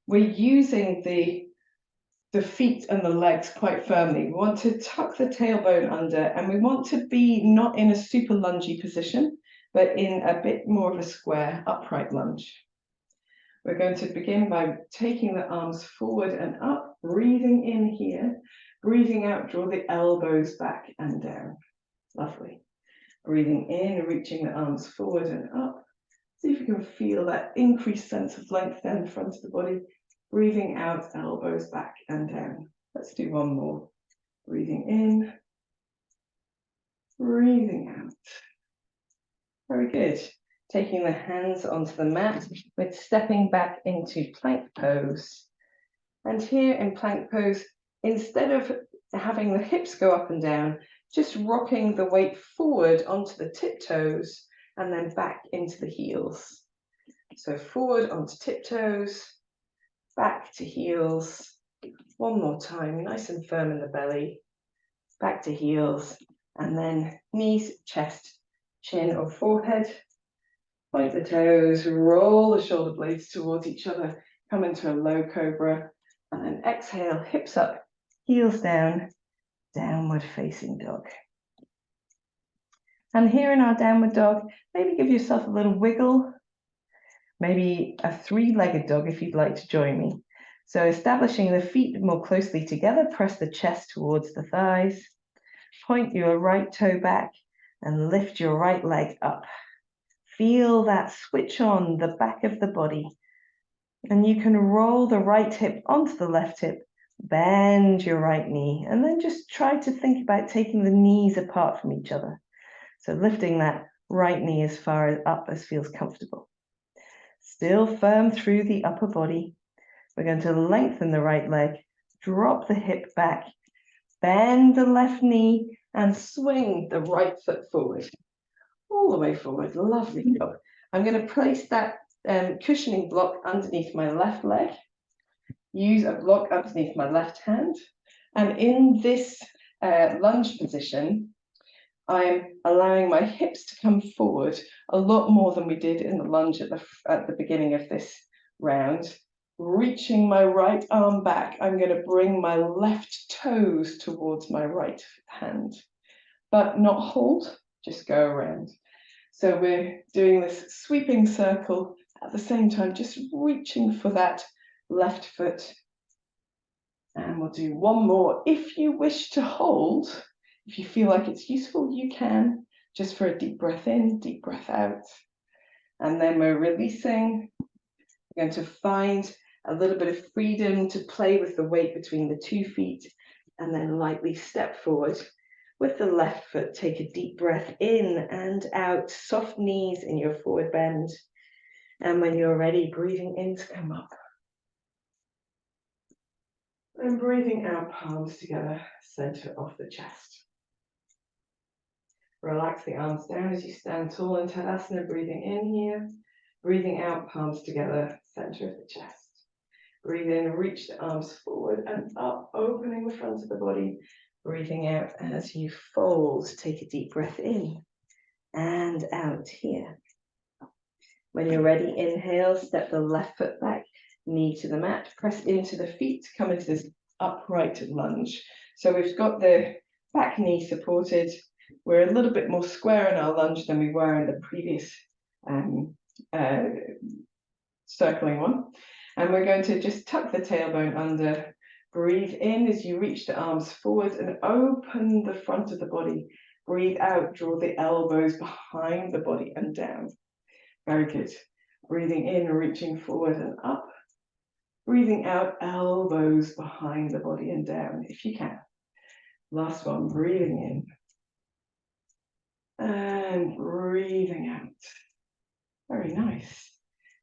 we're using the feet and the legs quite firmly. We want to tuck the tailbone under, and we want to be not in a super lungy position, but in a bit more of a square upright lunge. We're going to begin by taking the arms forward and up, breathing in here, breathing out, draw the elbows back and down. Lovely. Breathing in, reaching the arms forward and up. See if you can feel that increased sense of length down the front of the body. Breathing out, elbows back and down. Let's do one more. Breathing in, breathing out. Very good. Taking the hands onto the mat, we're stepping back into plank pose. And here in plank pose, instead of having the hips go up and down, just rocking the weight forward onto the tiptoes and then back into the heels. So forward onto tiptoes, back to heels. One more time, nice and firm in the belly. Back to heels, and then knees, chest, chin or forehead. Point the toes, roll the shoulder blades towards each other, come into a low cobra, and then exhale, hips up, heels down, downward facing dog. And here in our downward dog, maybe give yourself a little wiggle, maybe a 3-legged dog if you'd like to join me. So establishing the feet more closely together, press the chest towards the thighs, point your right toe back and lift your right leg up. Feel that switch on the back of the body. And you can roll the right hip onto the left hip, bend your right knee, and then just try to think about taking the knees apart from each other. So lifting that right knee as far up as feels comfortable. Still firm through the upper body. We're going to lengthen the right leg, drop the hip back, bend the left knee, and swing the right foot forward. All the way forward, lovely job. I'm going to place that cushioning block underneath my left leg, use a block underneath my left hand, and in this lunge position, I'm allowing my hips to come forward a lot more than we did in the lunge at the beginning of this round. Reaching my right arm back, I'm going to bring my left toes towards my right hand, but not hold, just go around. So we're doing this sweeping circle at the same time, just reaching for that left foot. And we'll do one more. If you wish to hold, if you feel like it's useful, you can, just for a deep breath in, deep breath out. And then we're releasing. We're going to find a little bit of freedom to play with the weight between the 2 feet, and then lightly step forward. With the left foot, take a deep breath in and out, soft knees in your forward bend. And when you're ready, breathing in to come up. And breathing out, palms together, center of the chest. Relax the arms down as you stand tall in Tadasana, breathing in here. Breathing out, palms together, center of the chest. Breathe in, reach the arms forward and up, opening the front of the body. Breathing out as you fold, take a deep breath in and out here. When you're ready, inhale, step the left foot back, knee to the mat, press into the feet, come into this upright lunge. So we've got the back knee supported. We're a little bit more square in our lunge than we were in the previous circling one. And we're going to just tuck the tailbone under. Breathe in as you reach the arms forward and open the front of the body. Breathe out, draw the elbows behind the body and down. Very good. Breathing in, reaching forward and up. Breathing out, elbows behind the body and down, if you can. Last one, breathing in. And breathing out. Very nice.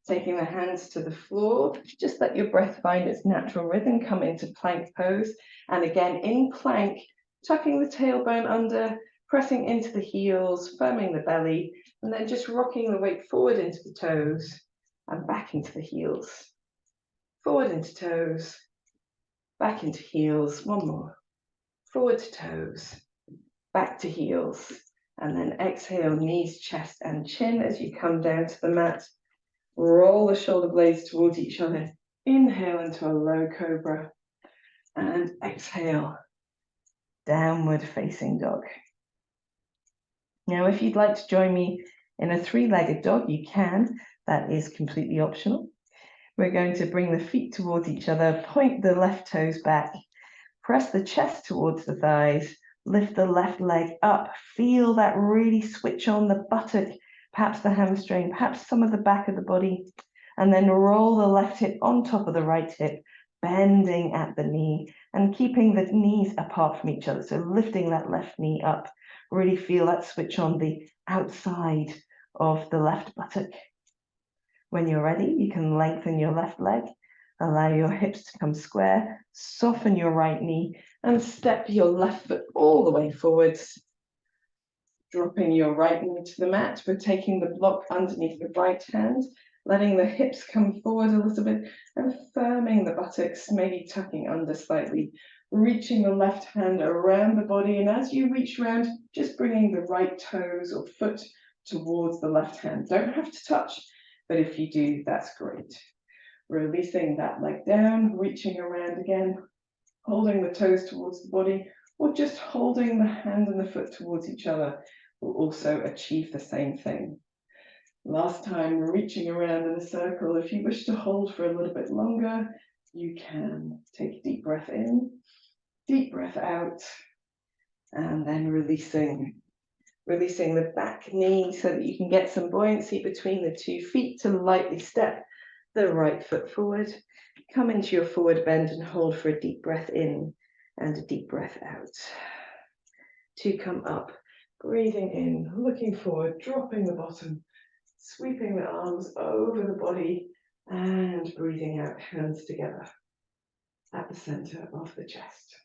Taking the hands to the floor, just let your breath find its natural rhythm, come into plank pose. And again, in plank, tucking the tailbone under, pressing into the heels, firming the belly, and then just rocking the weight forward into the toes and back into the heels. Forward into toes, back into heels, one more. Forward to toes, back to heels, and then exhale, knees, chest, and chin as you come down to the mat. Roll the shoulder blades towards each other. Inhale into a low cobra and exhale, downward facing dog. Now, if you'd like to join me in a 3-legged dog, you can. That is completely optional. We're going to bring the feet towards each other, point the left toes back, press the chest towards the thighs, lift the left leg up, feel that really switch on the buttock, perhaps the hamstring, perhaps some of the back of the body, and then roll the left hip on top of the right hip, bending at the knee and keeping the knees apart from each other. So lifting that left knee up, really feel that switch on the outside of the left buttock. When you're ready, you can lengthen your left leg, allow your hips to come square, soften your right knee, and step your left foot all the way forwards. Dropping your right knee to the mat, we're taking the block underneath the right hand, letting the hips come forward a little bit and firming the buttocks, maybe tucking under slightly, reaching the left hand around the body, and as you reach around, just bringing the right toes or foot towards the left hand. Don't have to touch, but if you do, that's great. Releasing that leg down, reaching around again, holding the toes towards the body, or just holding the hand and the foot towards each other will also achieve the same thing. Last time, reaching around in a circle. If you wish to hold for a little bit longer, you can. Take a deep breath in, deep breath out, and then releasing the back knee so that you can get some buoyancy between the 2 feet to lightly step the right foot forward. Come into your forward bend and hold for a deep breath in and a deep breath out. To come up, breathing in, looking forward, dropping the bottom, sweeping the arms over the body, and breathing out, hands together at the center of the chest.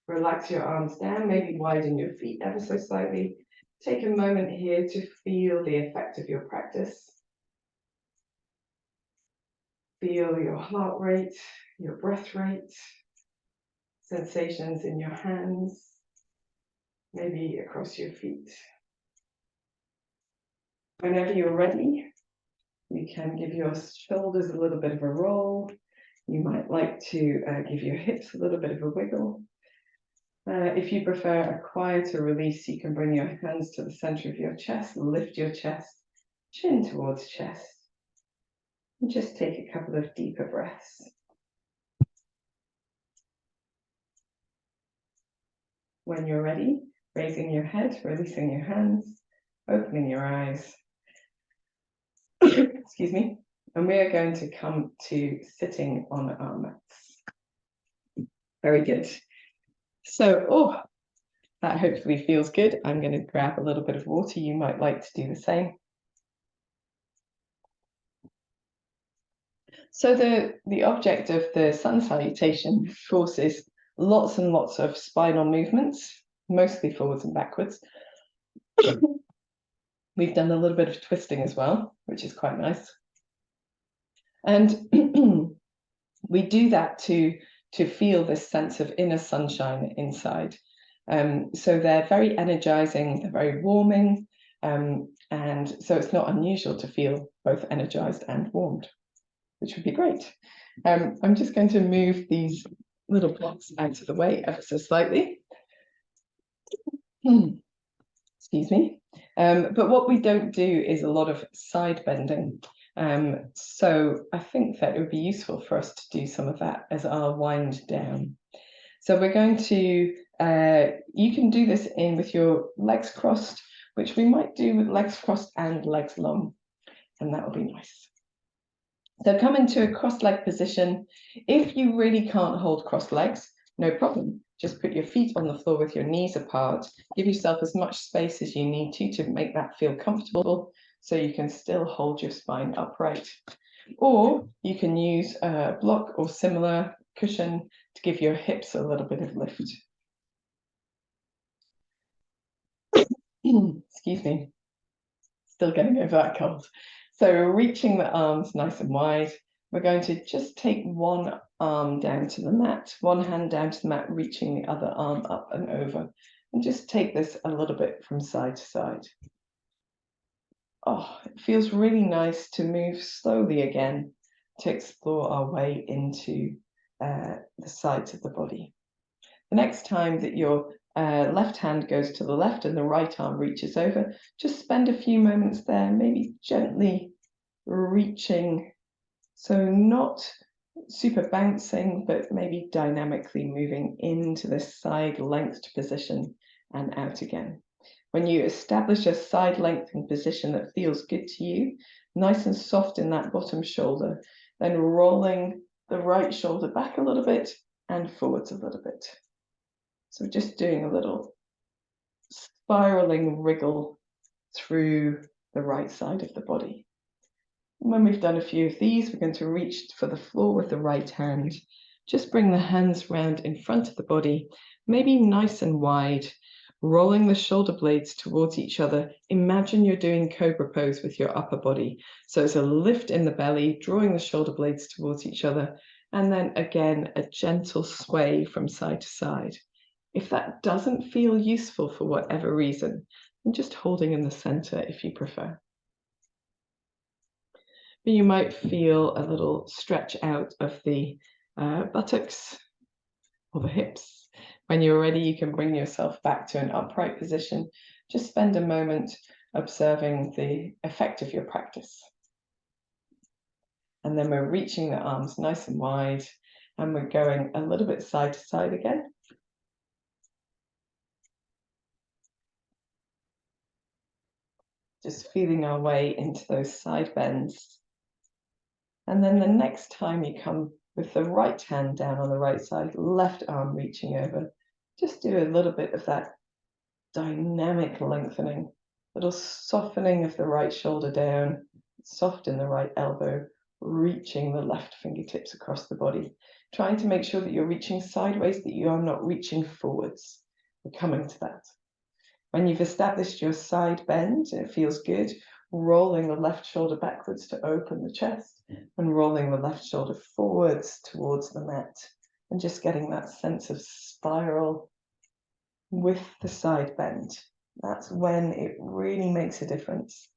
Relax your arms down, maybe widen your feet ever so slightly. Take a moment here to feel the effect of your practice. Feel your heart rate, your breath rate, sensations in your hands, maybe across your feet. Whenever you're ready, you can give your shoulders a little bit of a roll. You might like to give your hips a little bit of a wiggle. If you prefer a quieter release, you can bring your hands to the center of your chest, lift your chest, chin towards chest, and just take a couple of deeper breaths. When you're ready, raising your head, releasing your hands, opening your eyes. Excuse me. And we are going to come to sitting on our mats. Very good. So, that hopefully feels good. I'm going to grab a little bit of water. You might like to do the same. So the object of the sun salutation, of course, is lots and lots of spinal movements, mostly forwards and backwards. We've done a little bit of twisting as well, which is quite nice. And we do that to feel this sense of inner sunshine inside. So they're very energizing, they're very warming, and so it's not unusual to feel both energized and warmed, which would be great. I'm just going to move these little blocks out of the way ever so slightly. Excuse me. But what we don't do is a lot of side bending. So I think that it would be useful for us to do some of that as our wind down. So we're going to, you can do this with your legs crossed, which we might do with legs crossed and legs long, and that will be nice. So come into a crossed leg position. If you really can't hold crossed legs, no problem. Just put your feet on the floor with your knees apart. Give yourself as much space as you need to make that feel comfortable so you can still hold your spine upright. Or you can use a block or similar cushion to give your hips a little bit of lift. Excuse me. Still getting over that cold. So reaching the arms nice and wide. We're going to just take one arm down to the mat, one hand down to the mat, reaching the other arm up and over. And just take this a little bit from side to side. Oh, it feels really nice to move slowly again to explore our way into the sides of the body. The next time that your left hand goes to the left and the right arm reaches over, just spend a few moments there, maybe gently reaching. So not super bouncing, but maybe dynamically moving into this side lengthed position and out again. When you establish a side lengthening position that feels good to you, nice and soft in that bottom shoulder, then rolling the right shoulder back a little bit and forwards a little bit. So just doing a little spiraling wriggle through the right side of the body. And when we've done a few of these, we're going to reach for the floor with the right hand. Just bring the hands round in front of the body, maybe nice and wide, rolling the shoulder blades towards each other. Imagine you're doing cobra pose with your upper body. So it's a lift in the belly, drawing the shoulder blades towards each other, and then again, a gentle sway from side to side. If that doesn't feel useful for whatever reason, then just holding in the center if you prefer. But you might feel a little stretch out of the buttocks or the hips. When you're ready, you can bring yourself back to an upright position. Just spend a moment observing the effect of your practice. And then we're reaching the arms nice and wide, and we're going a little bit side to side again. Just feeling our way into those side bends. And then the next time you come with the right hand down on the right side, left arm reaching over, just do a little bit of that dynamic lengthening, little softening of the right shoulder down, soften the right elbow, reaching the left fingertips across the body, trying to make sure that you're reaching sideways, that you are not reaching forwards. We're coming to that. When you've established your side bend and it feels good, rolling the left shoulder backwards to open the chest and rolling the left shoulder forwards towards the mat and just getting that sense of spiral with the side bend. That's when it really makes a difference.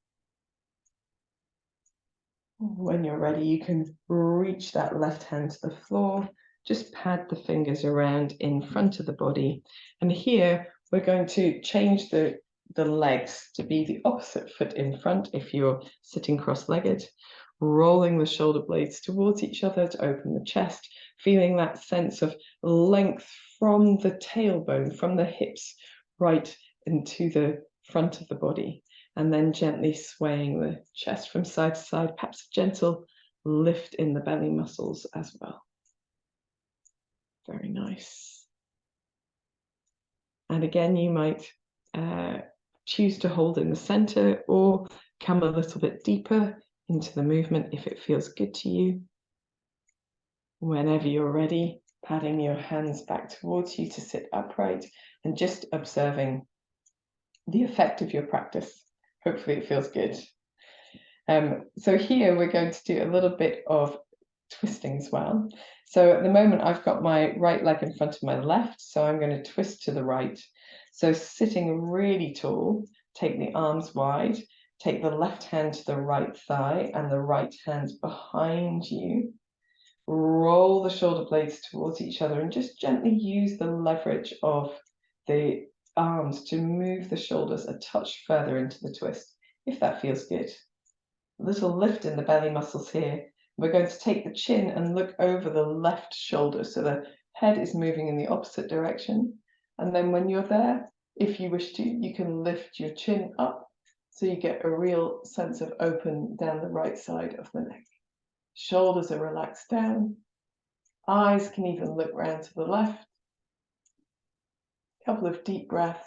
When you're ready, you can reach that left hand to the floor, just pad the fingers around in front of the body. And here we're going to change the legs to be the opposite foot in front if you're sitting cross-legged, rolling the shoulder blades towards each other to open the chest, feeling that sense of length from the tailbone, from the hips right into the front of the body. And then gently swaying the chest from side to side, perhaps a gentle lift in the belly muscles as well. Very nice. And again, you might choose to hold in the center or come a little bit deeper into the movement if it feels good to you. Whenever you're ready, patting your hands back towards you to sit upright and just observing the effect of your practice. Hopefully it feels good. So here we're going to do a little bit of twisting as well. So at the moment I've got my right leg in front of my left, so I'm going to twist to the right. So sitting really tall, take the arms wide, take the left hand to the right thigh and the right hand behind you. Roll the shoulder blades towards each other and just gently use the leverage of the arms to move the shoulders a touch further into the twist, if that feels good. A little lift in the belly muscles here. We're going to take the chin and look over the left shoulder so the head is moving in the opposite direction. And then when you're there, if you wish to, you can lift your chin up so you get a real sense of open down the right side of the neck. Shoulders are relaxed down. Eyes can even look round to the left. A couple of deep breaths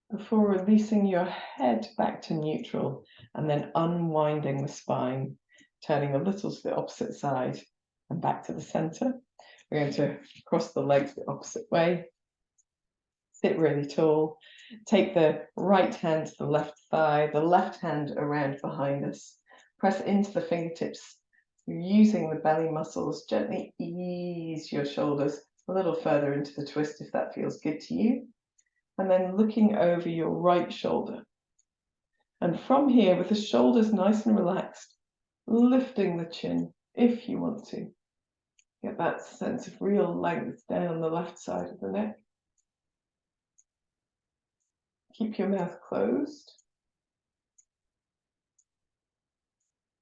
before releasing your head back to neutral and then unwinding the spine, turning a little to the opposite side and back to the center. We're going to cross the legs the opposite way, sit really tall, take the right hand to the left thigh, the left hand around behind us, press into the fingertips, using the belly muscles, gently ease your shoulders a little further into the twist if that feels good to you. And then looking over your right shoulder. And from here, with the shoulders nice and relaxed, lifting the chin if you want to. Get that sense of real length down the left side of the neck. Keep your mouth closed.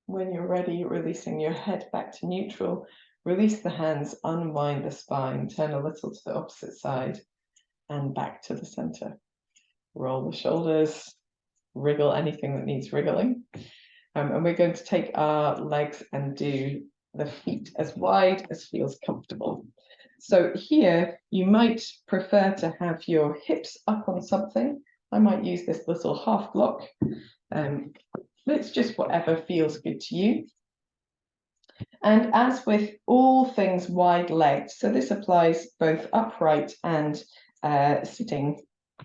When you're ready, releasing your head back to neutral, release the hands, unwind the spine, turn a little to the opposite side and back to the center. Roll the shoulders, wriggle anything that needs wriggling. And we're going to take our legs and do the feet as wide as feels comfortable. So here, you might prefer to have your hips up on something. I might use this little half block. It's just whatever feels good to you. And as with all things wide legged, so this applies both upright and sitting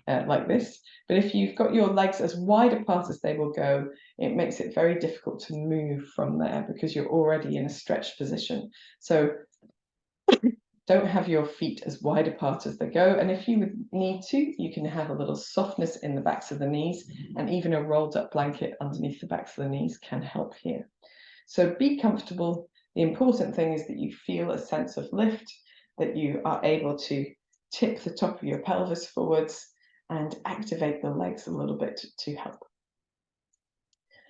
like this. But if you've got your legs as wide apart as they will go, it makes it very difficult to move from there because you're already in a stretched position. So don't have your feet as wide apart as they go. And if you would need to, you can have a little softness in the backs of the knees, and even a rolled up blanket underneath the backs of the knees can help here. So be comfortable. The important thing is that you feel a sense of lift, that you are able to tip the top of your pelvis forwards and activate the legs a little bit to help.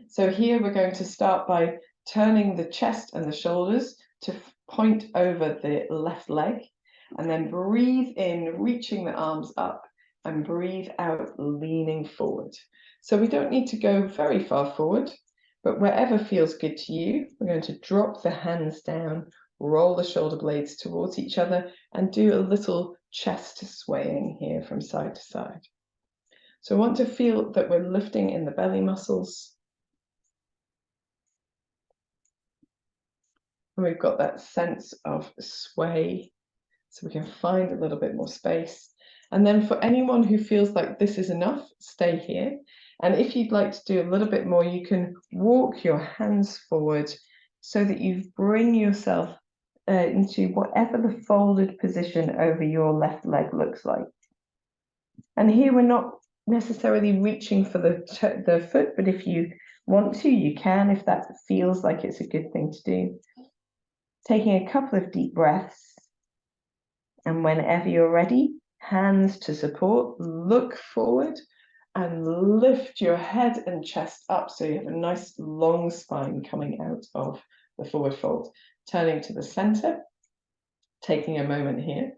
So here we're going to start by turning the chest and the shoulders to point over the left leg, and then breathe in, reaching the arms up, and breathe out, leaning forward. So we don't need to go very far forward, but wherever feels good to you, we're going to drop the hands down, roll the shoulder blades towards each other, and do a little chest swaying here from side to side. So I want to feel that we're lifting in the belly muscles. And we've got that sense of sway, so we can find a little bit more space. And then for anyone who feels like this is enough, stay here. And if you'd like to do a little bit more, you can walk your hands forward so that you bring yourself into whatever the folded position over your left leg looks like. And here we're not necessarily reaching for the foot, but if you want to, you can, if that feels like it's a good thing to do. Taking a couple of deep breaths, and whenever you're ready, hands to support, look forward and lift your head and chest up so you have a nice long spine coming out of the forward fold. Turning to the center, taking a moment here.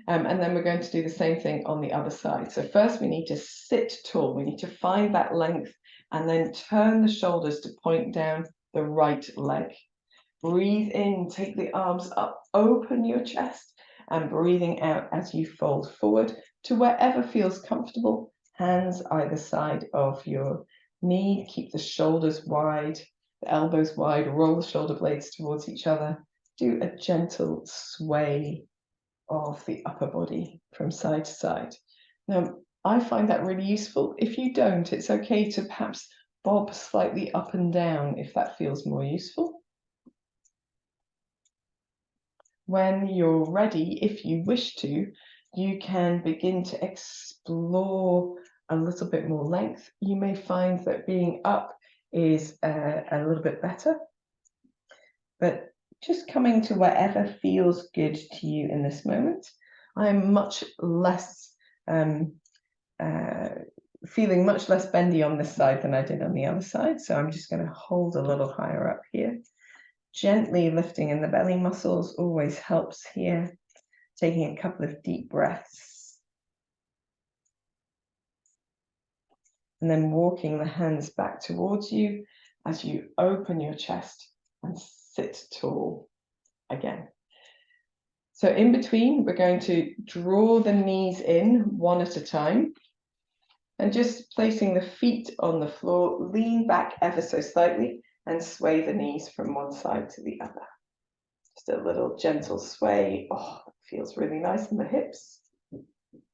And then we're going to do the same thing on the other side. So first we need to sit tall. We need to find that length and then turn the shoulders to point down the right leg. Breathe in, take the arms up, open your chest, and breathing out as you fold forward to wherever feels comfortable. Hands either side of your knee. Keep the shoulders wide, the elbows wide. Roll the shoulder blades towards each other. Do a gentle sway of the upper body from side to side. Now, I find that really useful. If you don't, it's okay to perhaps bob slightly up and down if that feels more useful. When you're ready, if you wish to, you can begin to explore a little bit more length. You may find that being up is a little bit better, but just coming to wherever feels good to you in this moment. I'm much less, feeling much less bendy on this side than I did on the other side. So I'm just going to hold a little higher up here. Gently lifting in the belly muscles always helps here. Taking a couple of deep breaths. And then walking the hands back towards you as you open your chest and sit tall again. So in between, we're going to draw the knees in one at a time and just placing the feet on the floor, lean back ever so slightly and sway the knees from one side to the other. Just a little gentle sway. Oh, it feels really nice in the hips.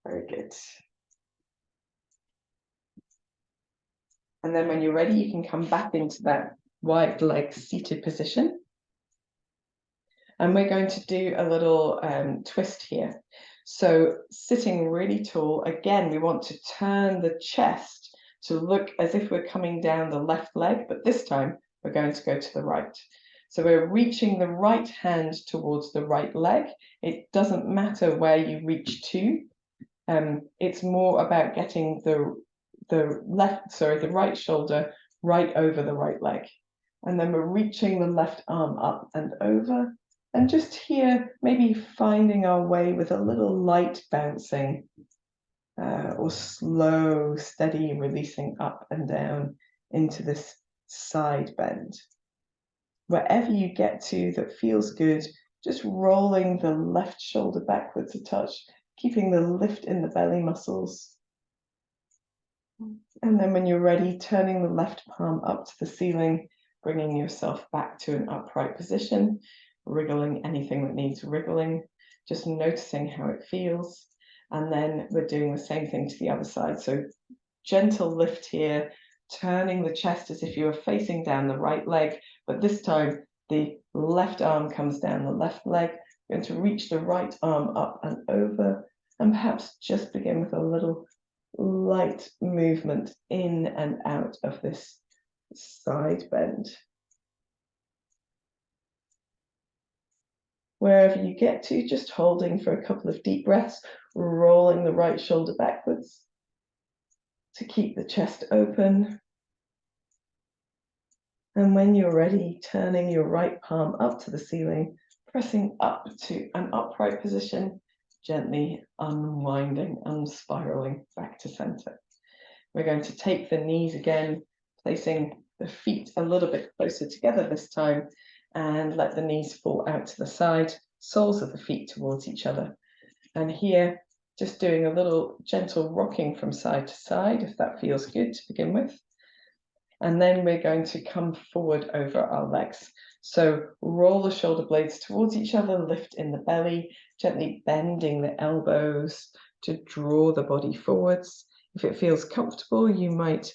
Very good. And then when you're ready, you can come back into that wide leg seated position. And we're going to do a little twist here. So sitting really tall, again, we want to turn the chest to look as if we're coming down the left leg, but this time we're going to go to the right. So we're reaching the right hand towards the right leg. It doesn't matter where you reach to. It's more about getting the right shoulder right over the right leg. And then we're reaching the left arm up and over. And just here, maybe finding our way with a little light bouncing or slow, steady releasing up and down into this side bend. Wherever you get to that feels good, just rolling the left shoulder backwards a touch, keeping the lift in the belly muscles. And then when you're ready, turning the left palm up to the ceiling, bringing yourself back to an upright position, wriggling anything that needs wriggling, just noticing how it feels. And then we're doing the same thing to the other side. So gentle lift here, turning the chest as if you were facing down the right leg, but this time the left arm comes down the left leg. You're going to reach the right arm up and over, and perhaps just begin with a little light movement in and out of this side bend. Wherever you get to, just holding for a couple of deep breaths, rolling the right shoulder backwards to keep the chest open. And when you're ready, turning your right palm up to the ceiling, pressing up to an upright position, gently unwinding, unspiraling back to center. We're going to take the knees again, placing the feet a little bit closer together this time, and let the knees fall out to the side, soles of the feet towards each other. And here, just doing a little gentle rocking from side to side, if that feels good to begin with. And then we're going to come forward over our legs. So roll the shoulder blades towards each other, lift in the belly, gently bending the elbows to draw the body forwards. If it feels comfortable, you might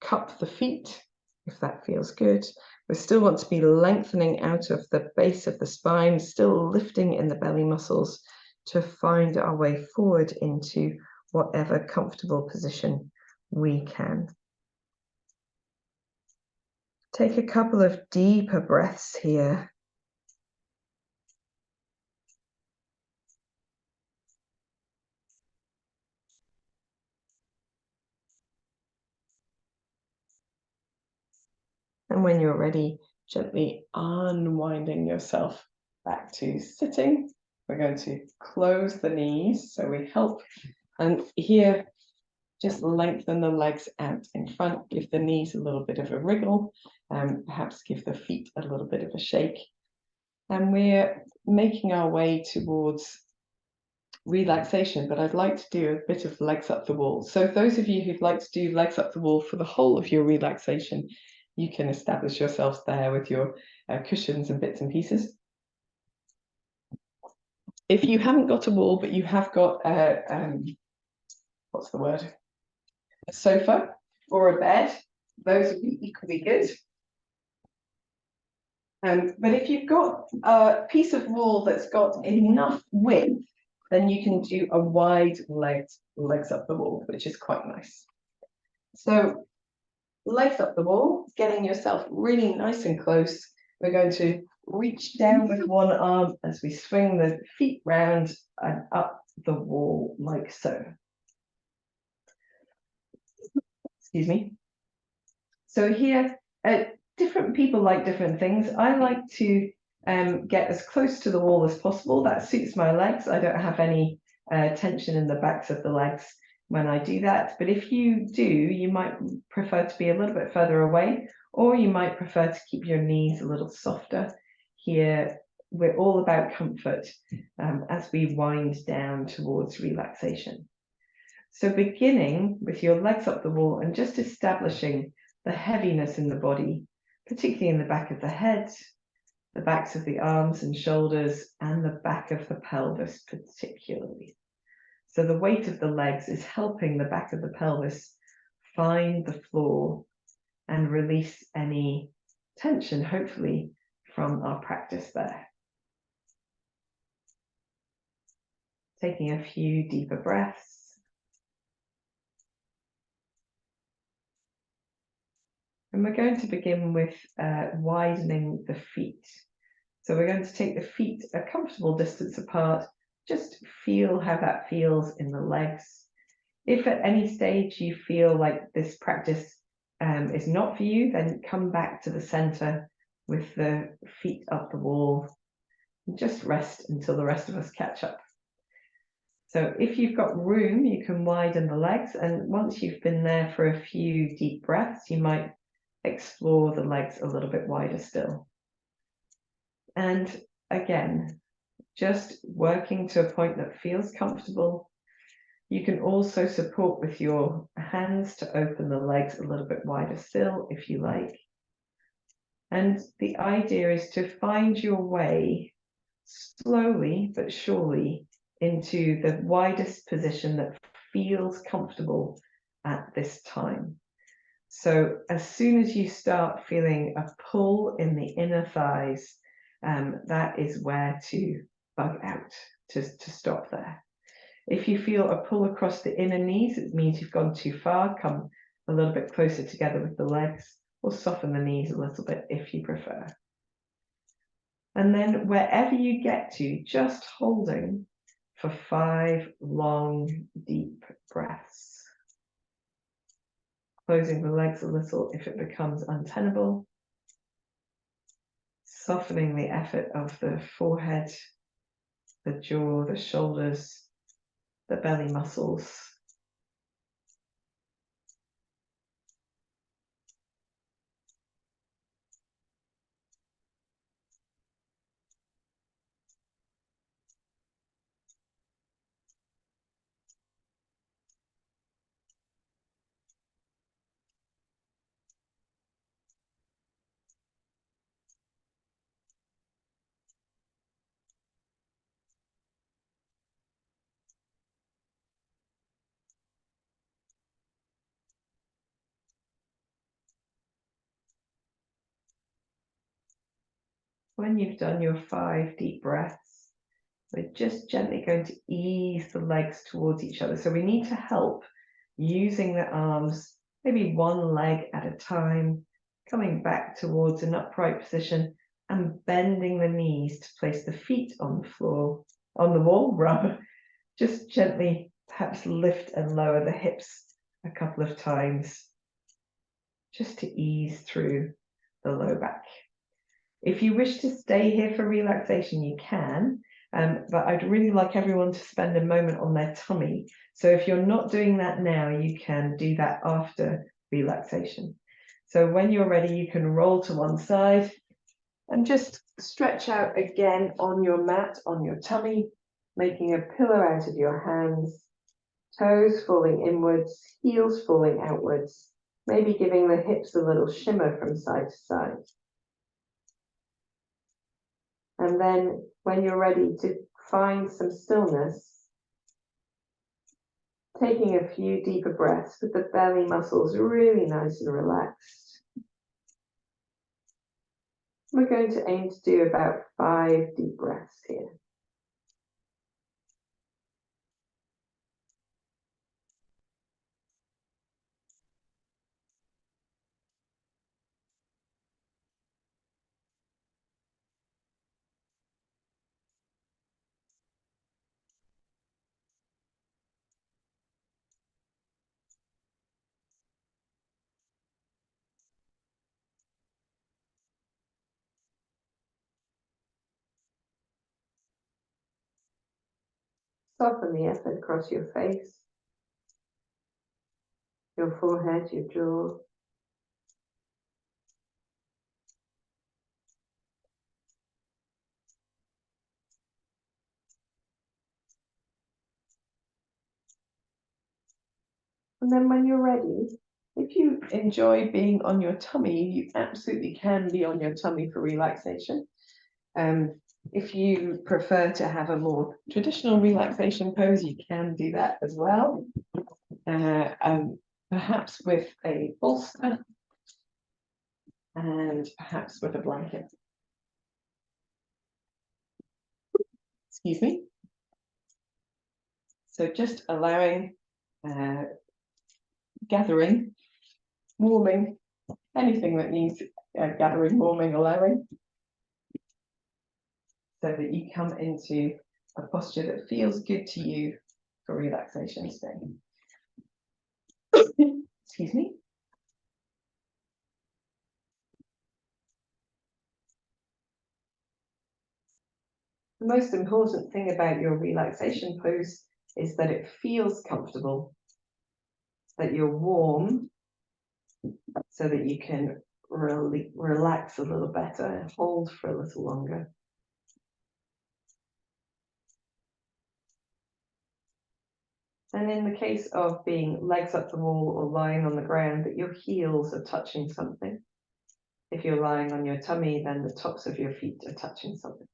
cup the feet if that feels good. We still want to be lengthening out of the base of the spine, still lifting in the belly muscles to find our way forward into whatever comfortable position we can. Take a couple of deeper breaths here. And when you're ready, gently unwinding yourself back to sitting. We're going to close the knees, so we help. And here, just lengthen the legs out in front, give the knees a little bit of a wriggle, and perhaps give the feet a little bit of a shake. And we're making our way towards relaxation, but I'd like to do a bit of legs up the wall. So those of you who'd like to do legs up the wall for the whole of your relaxation, you can establish yourselves there with your cushions and bits and pieces. If you haven't got a wall, but you have got what's the word? A sofa or a bed, those would be equally good. But if you've got a piece of wall that's got enough width, then you can do a wide legs up the wall, which is quite nice. So legs up the wall, getting yourself really nice and close. We're going to reach down with one arm as we swing the feet round and up the wall like so. Excuse me. So here, different people like different things. I like to get as close to the wall as possible. That suits my legs. I don't have any tension in the backs of the legs when I do that. But if you do, you might prefer to be a little bit further away, or you might prefer to keep your knees a little softer. Here, we're all about comfort as we wind down towards relaxation. So beginning with your legs up the wall and just establishing the heaviness in the body, particularly in the back of the head, the backs of the arms and shoulders, and the back of the pelvis particularly. So the weight of the legs is helping the back of the pelvis find the floor and release any tension, hopefully, from our practice there. Taking a few deeper breaths. And we're going to begin with widening the feet. So we're going to take the feet a comfortable distance apart. Just feel how that feels in the legs. If at any stage you feel like this practice is not for you, then come back to the center with the feet up the wall. And just rest until the rest of us catch up. So if you've got room, you can widen the legs. And once you've been there for a few deep breaths, you might explore the legs a little bit wider still. And again, just working to a point that feels comfortable. You can also support with your hands to open the legs a little bit wider still, if you like. And the idea is to find your way slowly but surely into the widest position that feels comfortable at this time. So as soon as you start feeling a pull in the inner thighs, that is where to bug out, to stop there. If you feel a pull across the inner knees, it means you've gone too far. Come a little bit closer together with the legs, or soften the knees a little bit if you prefer. And then wherever you get to, just holding for 5 long, deep breaths. Closing the legs a little if it becomes untenable. Softening the effort of the forehead, the jaw, the shoulders, the belly muscles. When you've done your 5 deep breaths, we're just gently going to ease the legs towards each other. So we need to help using the arms, maybe one leg at a time, coming back towards an upright position and bending the knees to place the feet on the floor, on the wall rather. Just gently perhaps lift and lower the hips a couple of times, just to ease through the low back. If you wish to stay here for relaxation, you can, but I'd really like everyone to spend a moment on their tummy. So if you're not doing that now, you can do that after relaxation. So when you're ready, you can roll to one side and just stretch out again on your mat, on your tummy, making a pillow out of your hands, toes falling inwards, heels falling outwards, maybe giving the hips a little shimmer from side to side. And then when you're ready to find some stillness, taking a few deeper breaths with the belly muscles really nice and relaxed. We're going to aim to do about 5 deep breaths here. Soften the effort across your face, your forehead, your jaw. And then when you're ready, if you enjoy being on your tummy, you absolutely can be on your tummy for relaxation. If you prefer to have a more traditional relaxation pose, you can do that as well. Perhaps with a bolster and perhaps with a blanket. Excuse me. So just allowing, gathering, warming, anything that needs gathering, warming, allowing, so that you come into a posture that feels good to you for relaxation today. Excuse me. The most important thing about your relaxation pose is that it feels comfortable, that you're warm, so that you can really relax a little better and hold for a little longer. And in the case of being legs up the wall or lying on the ground, that your heels are touching something. If you're lying on your tummy, then the tops of your feet are touching something.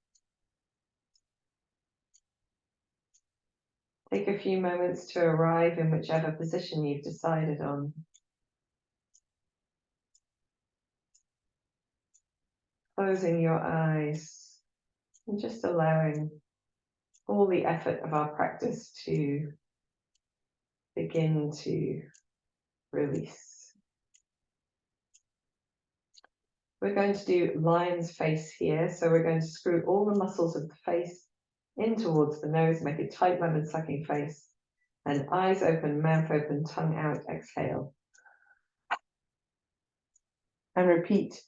Take a few moments to arrive in whichever position you've decided on. Closing your eyes and just allowing all the effort of our practice to begin to release. We're going to do lion's face here. So we're going to screw all the muscles of the face in towards the nose, make a tight lemon sucking face, and eyes open, mouth open, tongue out, exhale. And repeat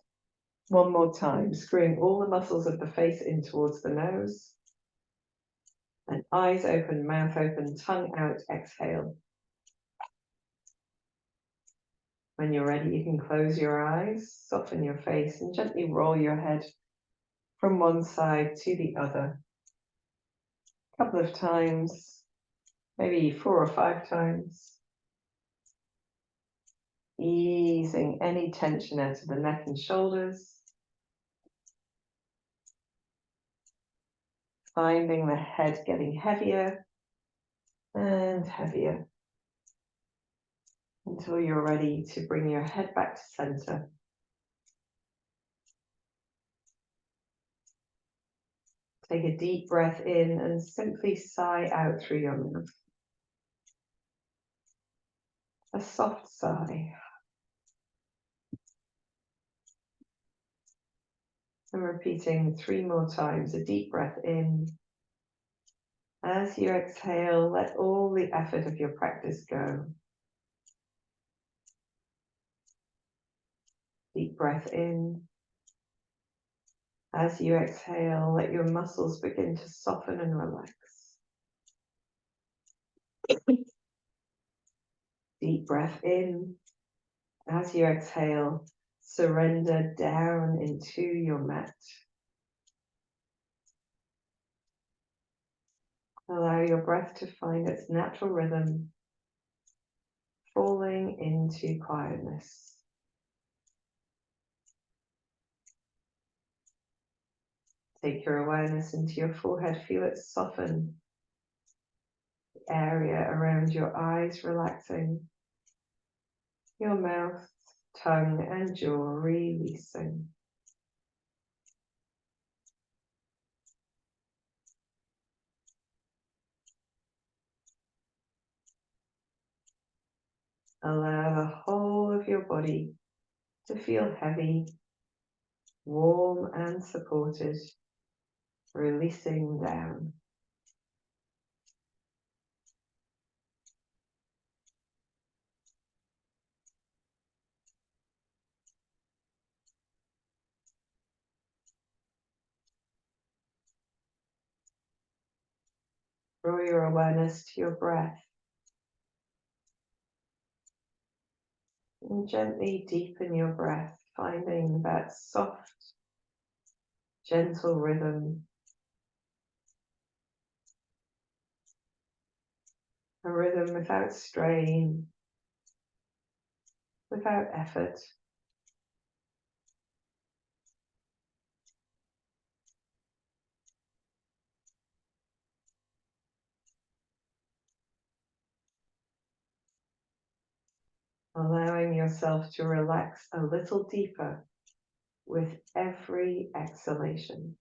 one more time, screwing all the muscles of the face in towards the nose, and eyes open, mouth open, tongue out, exhale. When you're ready, you can close your eyes, soften your face, and gently roll your head from one side to the other. A couple of times, maybe 4 or 5 times. Easing any tension out of the neck and shoulders. Finding the head getting heavier and heavier until you're ready to bring your head back to center. Take a deep breath in and simply sigh out through your mouth. A soft sigh. And repeating 3 more times, a deep breath in. As you exhale, let all the effort of your practice go. Deep breath in. As you exhale, let your muscles begin to soften and relax. Deep breath in. As you exhale, surrender down into your mat. Allow your breath to find its natural rhythm, falling into quietness. Take your awareness into your forehead, feel it soften. The area around your eyes relaxing. Your mouth, tongue, and jaw releasing. Allow the whole of your body to feel heavy, warm, and supported, releasing down. Draw your awareness to your breath and gently deepen your breath, finding that soft, gentle rhythm, a rhythm without strain, without effort. Allowing yourself to relax a little deeper with every exhalation.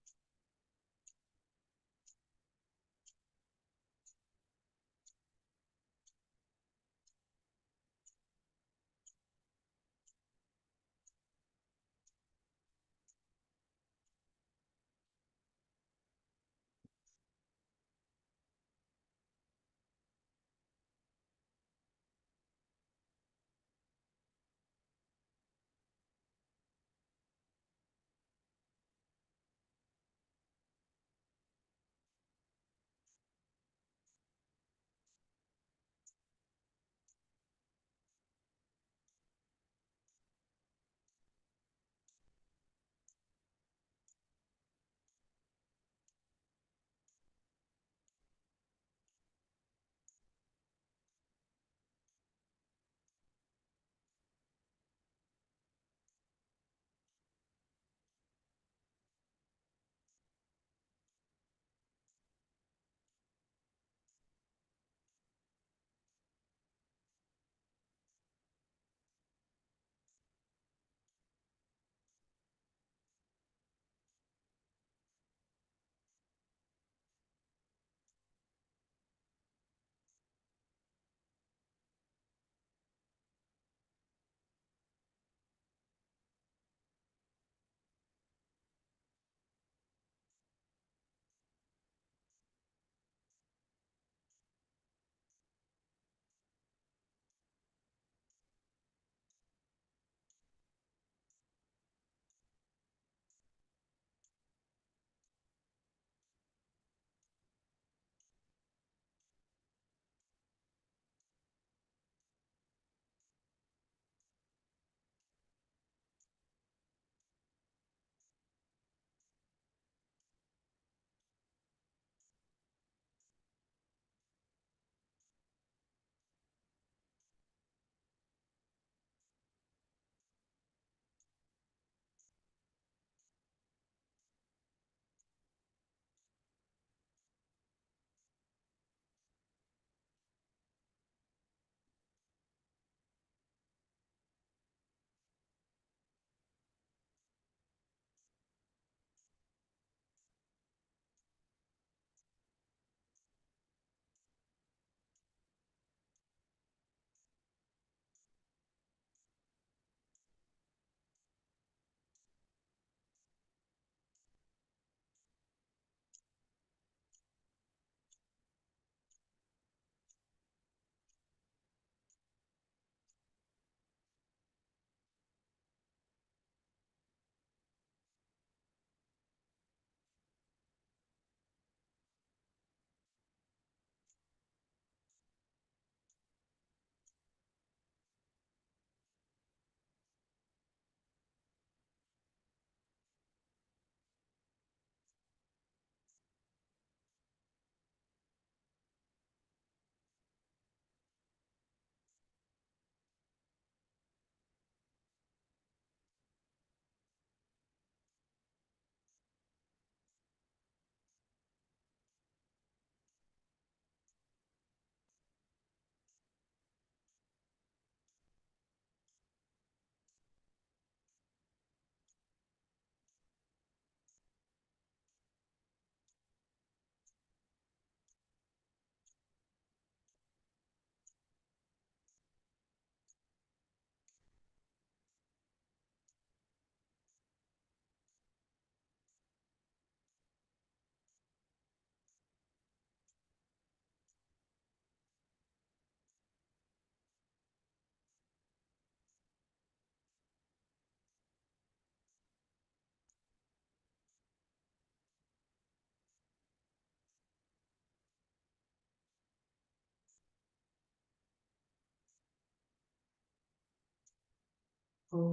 Gently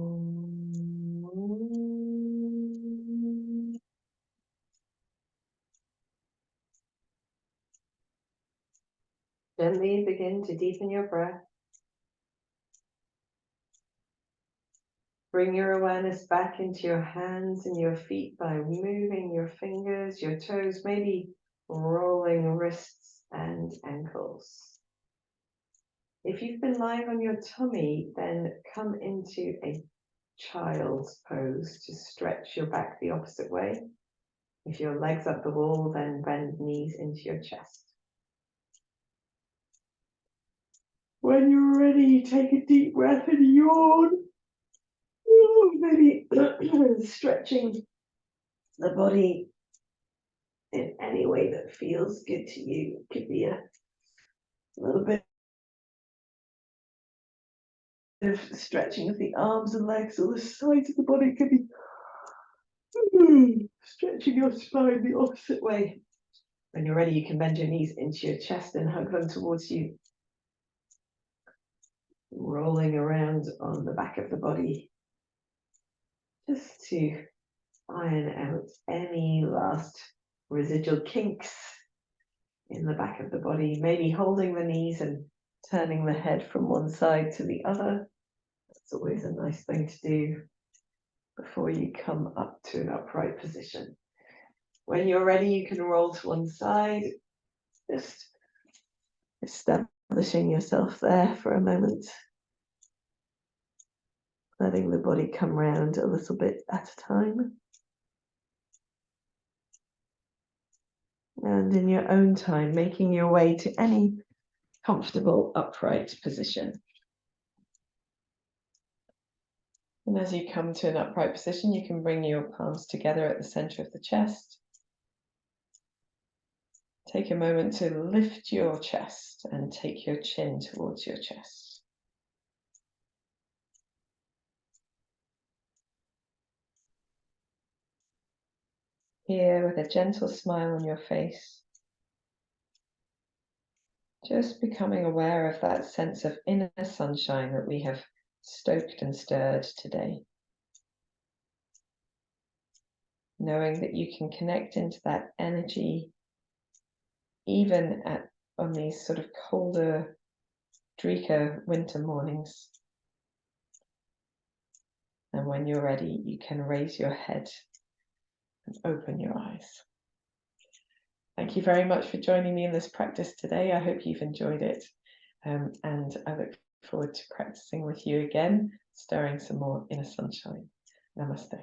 begin to deepen your breath. Bring your awareness back into your hands and your feet by moving your fingers, your toes, maybe rolling wrists and ankles. If you've been lying on your tummy, then come into a child's pose to stretch your back the opposite way. If your legs up the wall, then bend knees into your chest. When you're ready, take a deep breath and yawn. Maybe stretching the body in any way that feels good to you. It could be a little bit of stretching of the arms and legs or the sides of the body. It could be stretching your spine the opposite way. When you're ready, you can bend your knees into your chest and hug them towards you. Rolling around on the back of the body, just to iron out any last residual kinks in the back of the body. Maybe holding the knees and turning the head from one side to the other. That's always a nice thing to do before you come up to an upright position. When you're ready, you can roll to one side, just establishing yourself there for a moment, letting the body come round a little bit at a time. And in your own time, making your way to any comfortable upright position. And as you come to an upright position, you can bring your palms together at the center of the chest. Take a moment to lift your chest and take your chin towards your chest. Here, with a gentle smile on your face, just becoming aware of that sense of inner sunshine that we have stoked and stirred today. Knowing that you can connect into that energy even on these sort of colder, dreaker winter mornings. And when you're ready, you can raise your head and open your eyes. Thank you very much for joining me in this practice today. I hope you've enjoyed it. And I look forward to practicing with you again, stirring some more inner sunshine. Namaste.